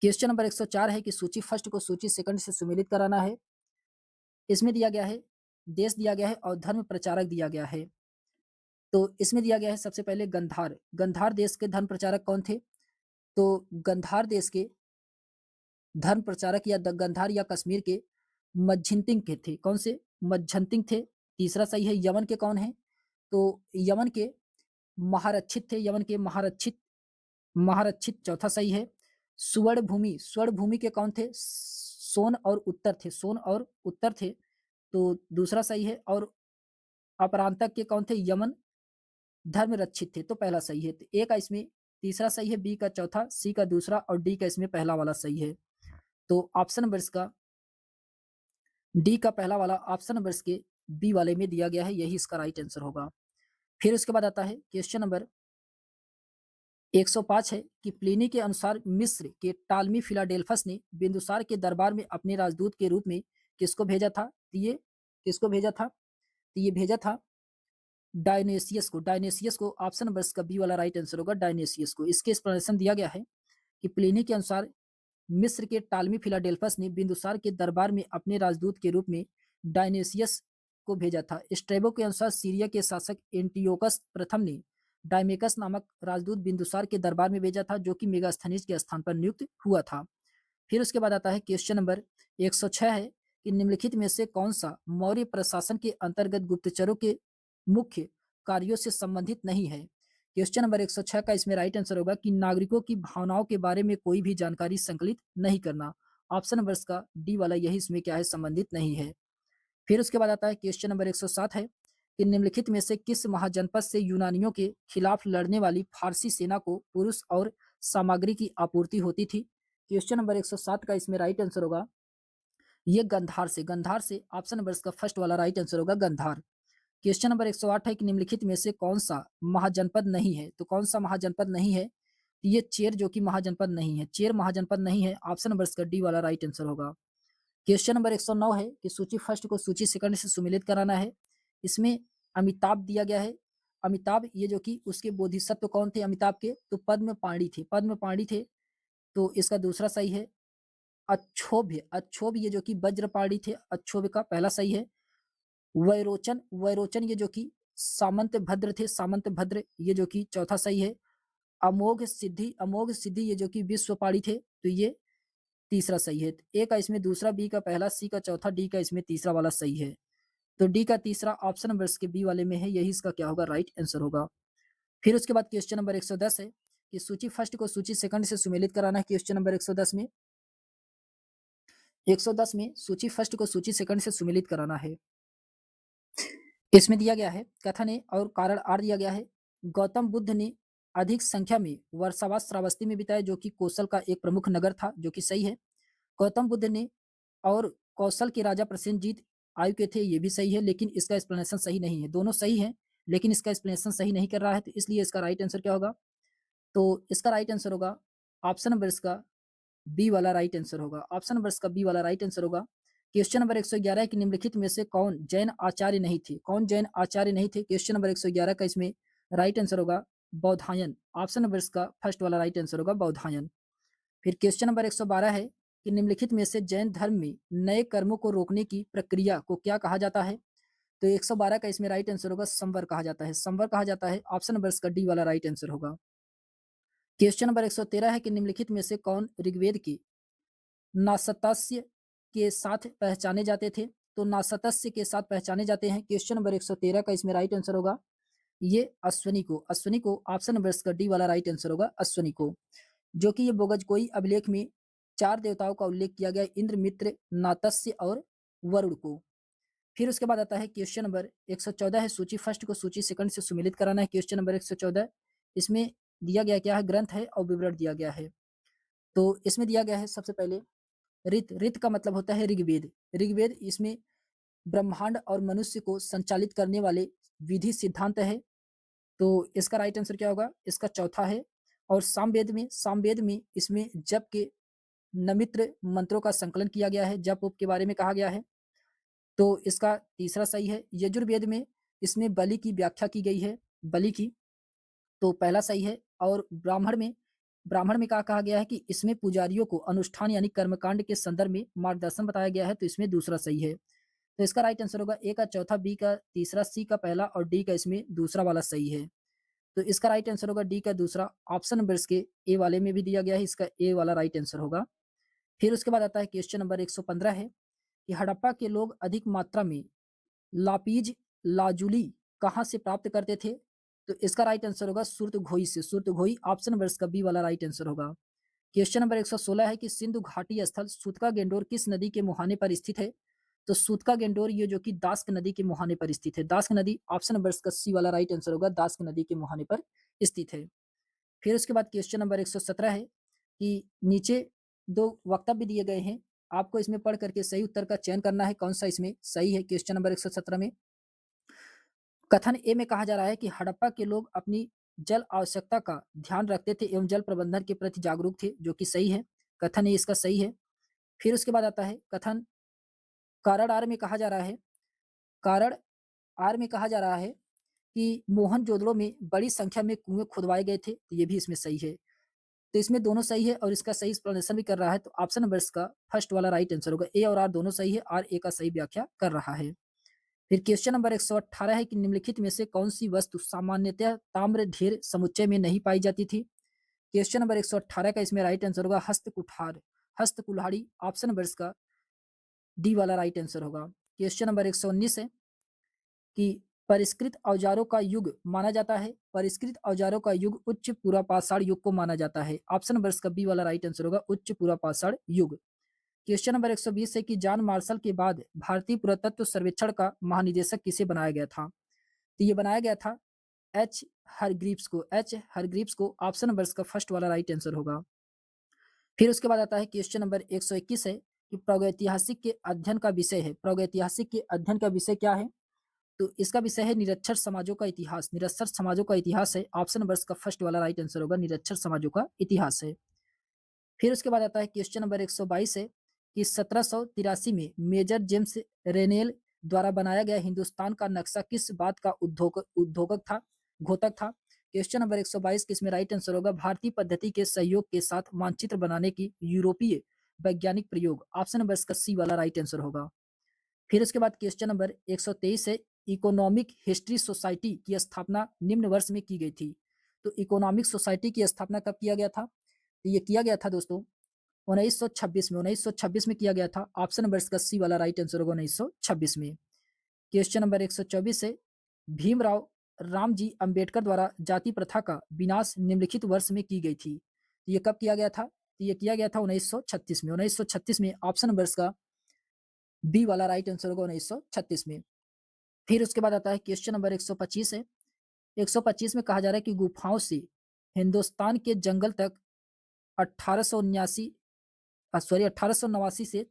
क्वेश्चन नंबर 104 है कि सूची फर्स्ट को सूची सेकंड से सुमेलित कराना है। इसमें दिया गया है देश दिया गया है और धर्म प्रचारक दिया गया है। तो इसमें दिया गया है सबसे पहले गंधार। गंधार देश के धर्म प्रचारक कौन थे? तो गंधार देश के धर्म प्रचारक या गंधार या कश्मीर के मज्झिंतिंग के थे। कौन से? मज्झंतिंग थे। तीसरा सही है। यमन के कौन है? तो यमन के महारक्षित थे। यमन के महारक्षित महारक्षित चौथा सही है। स्वर्ण भूमि के कौन थे? सोन और उत्तर थे। सोन और उत्तर थे, तो दूसरा सही है। और अपरांतक के कौन थे? यमन धर्म रक्षित थे, तो पहला सही है। तो ए का इसमें तीसरा सही है, बी का चौथा, सी का दूसरा और डी का इसमें पहला वाला सही है। तो ऑप्शन नंबर इसका डी का पहला वाला ऑप्शन नंबर इसके बी वाले में दिया गया है, यही इसका राइट आंसर होगा। फिर उसके बाद आता है क्वेश्चन नंबर 105 है कि प्लिनी के अनुसार मिस्र के टालमी फिलाडेल्फस ने बिंदुसार के दरबार में अपने राजदूत के रूप में किसको भेजा था? तो ये किसको भेजा था? तो ये भेजा था डायनेसियस को। डायनेसियस को ऑप्शन नंबर इसका बी वाला राइट आंसर होगा, डायनेसियस को। इसके एक्सप्लेनेशन दिया गया है कि प्लिनी के अनुसार मिस्र के टालमी फिलाडेल्फस ने बिंदुसार के दरबार में अपने राजदूत के रूप में डायनेसियस को भेजा था। स्ट्रेबो के अनुसार सीरिया के शासक एंटियोकस प्रथम ने डायमेकस नामक राजदूत बिंदुसार के दरबार में भेजा था, जो कि मेगास्थनीज के स्थान पर नियुक्त हुआ था। फिर उसके बाद आता है क्वेश्चन नंबर 106 है कि निम्नलिखित में से कौन सा मौर्य प्रशासन के अंतर्गत गुप्तचरों के मुख्य कार्यों से संबंधित नहीं है? क्वेश्चन नंबर 106 का इसमें राइट आंसर होगा कि नागरिकों की भावनाओं के बारे में कोई भी जानकारी संकलित नहीं करना। ऑप्शन नंबर इसका डी वाला यही इसमें क्या है, संबंधित नहीं है। फिर उसके बाद आता है क्वेश्चन नंबर 107 है कि निम्नलिखित में से किस महाजनपद से यूनानियों के खिलाफ लड़ने वाली फारसी सेना को पुरुष और सामग्री की आपूर्ति होती थी? क्वेश्चन नंबर 107 का इसमें राइट आंसर होगा ये गंधार से। गंधार से ऑप्शन नंबर इसका फर्स्ट वाला राइट आंसर होगा, गंधार। क्वेश्चन नंबर 108 है कि निम्नलिखित में से कौन सा महाजनपद नहीं है? तो कौन सा महाजनपद नहीं है? तो ये चेर जो कि महाजनपद नहीं है, चेर महाजनपद नहीं है। ऑप्शन नंबर इसका डी वाला राइट आंसर होगा। क्वेश्चन नंबर 109 है कि सूची फर्स्ट को सूची सेकंड से सुमेलित कराना है। इसमें अमिताभ दिया गया है। अमिताभ ये जो कि उसके बोधिसत्व कौन थे अमिताभ के? तो पद्म पाणी थे, पद्म पाणी थे। तो इसका दूसरा सही है। अच्छोभ्य, अच्छोभ्य ये जो कि वज्रपाणी थे, अच्छोभ्य का पहला सही है। वैरोचन, वैरोचन ये जो कि सामंत भद्र थे, सामंत भद्र ये जो कि चौथा सही है। अमोघ सिद्धि, अमोघ सिद्धि ये जो कि विश्वपाणी थे, तो ये तीसरा सही है। ए का इसमें दूसरा, बी का पहला, सी का चौथा, डी का इसमें तीसरा वाला सही है। तो डी का तीसरा ऑप्शन नंबर इसके बी वाले में है, यही इसका क्या होगा, राइट आंसर होगा। फिर उसके बाद क्वेश्चन नंबर 110 है कि सूची फर्स्ट को सूची सेकंड से सुमेलित कराना है। क्वेश्चन नंबर 110 में सूची फर्स्ट को सूची सेकंड से सुमेलित कराना है। इसमें दिया गया है कथन ए और कारण आर दिया गया है। गौतम बुद्ध ने अधिक संख्या में वर्षावास श्रावस्ती में बिताया, जो कि कौशल का एक प्रमुख नगर था, जो कि सही है। गौतम बुद्ध ने और कौशल के राजा प्रसेनजीत आयु के थे, ये भी सही है, लेकिन इसका एक्सप्लेनेशन सही नहीं है। दोनों सही है लेकिन इसका एक्सप्लेनेशन सही नहीं कर रहा है, तो इसलिए इसका राइट आंसर क्या होगा? तो इसका राइट आंसर होगा ऑप्शन नंबर इसका बी वाला राइट आंसर होगा। ऑप्शन नंबर इसका बी वाला राइट आंसर होगा। क्वेश्चन नंबर 111 है कि निम्नलिखित में से कौन जैन आचार्य नहीं थे? कौन जैन आचार्य नहीं थे? क्वेश्चन नंबर 111 का इसमें राइट आंसर होगा बौधायन। ऑप्शन नंबर इसका फर्स्ट वाला राइट आंसर होगा, बौधायन। फिर क्वेश्चन नंबर 112 है कि निम्नलिखित में से जैन धर्म में नए कर्मों को रोकने की प्रक्रिया को क्या कहा जाता है? तो 112 का इसमें राइट आंसर होगा संवर कहा जाता है, संवर कहा जाता है। ऑप्शन नंबर इसका डी वाला राइट आंसर होगा। क्वेश्चन नंबर 113 है कि निम्नलिखित में से कौन ऋग्वेद की नासतस्य के साथ पहचाने जाते थे? तो नासतस्य के साथ पहचाने जाते हैं। क्वेश्चन नंबर 113 का इसमें राइट आंसर होगा ये अश्वनी को, अश्वनी को। ऑप्शन नंबर इसका डी वाला राइट आंसर होगा, अश्वनी को। जो कि ये बोगजकोई अभिलेख में 4 देवताओं का उल्लेख किया गया है, इंद्र, मित्र, नातस्य और वरुण को। फिर उसके बाद आता है क्वेश्चन नंबर 114 है, सूची फर्स्ट को सूची सेकंड से सुमेलित कराना है। क्वेश्चन नंबर 114 इसमें दिया गया क्या है, ग्रंथ है और विवरण दिया गया है। तो इसमें दिया गया है सबसे पहले ऋत, ऋत का मतलब होता है ऋग्वेद। ऋग्वेद इसमें ब्रह्मांड और मनुष्य को संचालित करने वाले विधि सिद्धांत है, तो इसका राइट आंसर क्या होगा? इसका चौथा है। और सामवेद में इसमें जप के नमित्र मंत्रों का संकलन किया गया है, जप उप के बारे में कहा गया है, तो इसका तीसरा सही है। यजुर्वेद में इसमें बलि की व्याख्या की गई है, बलि की, तो पहला सही है। और ब्राह्मण में कहा गया है कि इसमें पुजारियों को अनुष्ठान यानी कर्मकांड के संदर्भ में मार्गदर्शन बताया गया है, तो इसमें दूसरा सही है। तो इसका राइट आंसर होगा ए का चौथा, बी का तीसरा, सी का पहला और डी का इसमें दूसरा वाला सही है। तो इसका राइट आंसर होगा डी का दूसरा। ऑप्शन नंबर इसके ए वाले में भी दिया गया है, इसका ए वाला राइट आंसर होगा। फिर उसके बाद आता है क्वेश्चन नंबर 115 है कि हड़प्पा के लोग अधिक मात्रा में लापीज लाजुली कहाँ से प्राप्त करते थे? तो इसका राइट आंसर होगा सुर्तघोई से, सुर्तघोई। ऑप्शन नंबर इसका बी वाला राइट आंसर होगा। क्वेश्चन नंबर 116 है कि सिंधु घाटी स्थल सूतका गेंडोर किस नदी के मुहाने पर स्थित है? तो सूतका गेंडोर ये जो कि दास्क नदी के मुहाने पर स्थित है, दास्क नदी। ऑप्शन नंबर इसका सी वाला राइट आंसर होगा, दास्क नदी के मुहाने पर स्थित है। फिर उसके बाद क्वेश्चन नंबर 117 है कि नीचे 2 वक्तव्य दिए गए हैं, आपको इसमें पढ़ करके सही उत्तर का चयन करना है, कौन सा इसमें सही है। क्वेश्चन नंबर 117 में कथन ए में कहा जा रहा है कि हड़प्पा के लोग अपनी जल आवश्यकता का ध्यान रखते थे एवं जल प्रबंधन के प्रति जागरूक थे, जो कि सही है। कथन ए इसका सही है। फिर उसके बाद आता है कथन कारण आर में कहा जा रहा है कारण आर में कहा जा रहा है कि मोहनजोदड़ो में बड़ी संख्या में कुएँ खुदवाए गए थे, तो ये भी इसमें सही है। तो इसमें दोनों सही है और इसका सही एक्सप्लेनेशन भी कर रहा है, तो ऑप्शन नंबर इसका फर्स्ट वाला राइट आंसर होगा। ए और आर दोनों सही है, आर ए का सही व्याख्या कर रहा है। फिर क्वेश्चन नंबर 118 है कि निम्नलिखित में से कौन-सी वस्तु सामान्यतः ताम्र ढेर समुच्चय में नहीं पाई जाती थी? क्वेश्चन नंबर 118 का इसमें राइट आंसर होगा हस्तकुठार, हस्तकुल्हाड़ी। ऑप्शन नंबर इसका डी वाला राइट आंसर होगा। क्वेश्चन नंबर 119 है कि परिष्कृत औजारों का युग माना जाता है। परिष्कृत औजारों का युग उच्च पुरापाषाण युग को माना जाता है। ऑप्शन नंबर इसका बी वाला राइट आंसर होगा उच्च पुरापाषाण युग। क्वेश्चन नंबर 120 है कि जॉन मार्शल के बाद भारतीय पुरातत्व सर्वेक्षण का महानिदेशक किसे बनाया गया था? तो ये बनाया गया था एच हरग्रीव्स को। एच हरग्रीव्स को। ऑप्शन नंबर इसका फर्स्ट वाला राइट आंसर होगा। फिर उसके बाद आता है क्वेश्चन नंबर 121 है कि प्रागैतिहासिक के अध्ययन का विषय है। प्रागैतिहासिक के अध्ययन का विषय क्या है? तो इसका विषय है निरक्षर समाजों का इतिहास। निरक्षर समाजों का इतिहास है। ऑप्शन नंबर इसका फर्स्ट वाला राइट आंसर होगा निरक्षर समाजों का इतिहास है। फिर उसके बाद आता है क्वेश्चन नंबर 122 है कि 1783 में मेजर जेम्स रेनेल द्वारा बनाया गया हिंदुस्तान का नक्शा किस बात का उद्योगक था घोतक था? क्वेश्चन नंबर 122 के इसमें राइट आंसर होगा भारतीय पद्धति के सहयोग के साथ मानचित्र बनाने की यूरोपीय वैज्ञानिक प्रयोग। ऑप्शन नंबर इसका सी वाला राइट आंसर होगा। फिर उसके बाद क्वेश्चन नंबर 123 है इकोनॉमिक हिस्ट्री सोसाइटी की स्थापना निम्न वर्ष में की गई थी। तो इकोनॉमिक सोसाइटी की स्थापना कब किया गया था? तो ये किया गया था दोस्तों 1926 में। 1926 में किया गया था। ऑप्शन नंबर इसका सी वाला राइट आंसर होगा 1926 में। क्वेश्चन नंबर 124 है भीमराव रामजी अंबेडकर द्वारा जाति प्रथा का विनाश निम्नलिखित वर्ष में की गई थी। तो ये कब किया गया था? तो ये किया गया था 1936 में। 1936 में। ऑप्शन नंबर इसका बी वाला राइट आंसर होगा 1936 में। फिर उसके बाद आता है क्वेश्चन नंबर 125 है। 125 में कहा जा रहा है कि गुफाओं से हिंदुस्तान के जंगल तक 1879 सॉरी 1889 से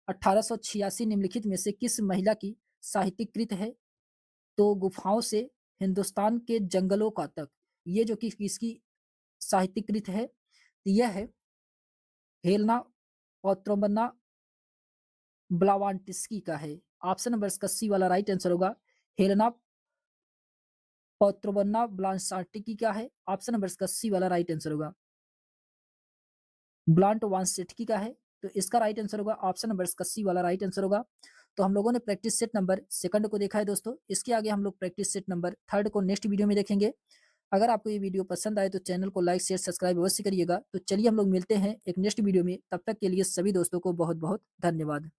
1886 निम्नलिखित में से किस महिला की साहित्यिक कृत है? तो गुफाओं से हिंदुस्तान के जंगलों का तक, ये जो कि किसकी साहित्यिक कृत है? तो यह है हेलेना पौत्रोबना ब्लावांटिस्की का है। ऑप्शन नंबर इसका सी वाला राइट आंसर होगा हेलेना पौत्रोबना ब्लांसार्टिकी का है। ऑप्शन नंबर इसका सी वाला राइट आंसर होगा ब्लांट वांसेटकी का है। तो इसका राइट आंसर होगा ऑप्शन नंबर इसका सी वाला राइट आंसर होगा। तो हम लोगों ने प्रैक्टिस सेट नंबर सेकंड को देखा है दोस्तों। इसके आगे हम लोग प्रैक्टिस सेट नंबर थर्ड को नेक्स्ट वीडियो में देखेंगे। अगर आपको ये वीडियो पसंद आए तो चैनल को लाइक शेयर सब्सक्राइब अवश्य करिएगा। तो चलिए हम लोग मिलते हैं एक नेक्स्ट वीडियो में। तब तक के लिए सभी दोस्तों को बहुत बहुत धन्यवाद।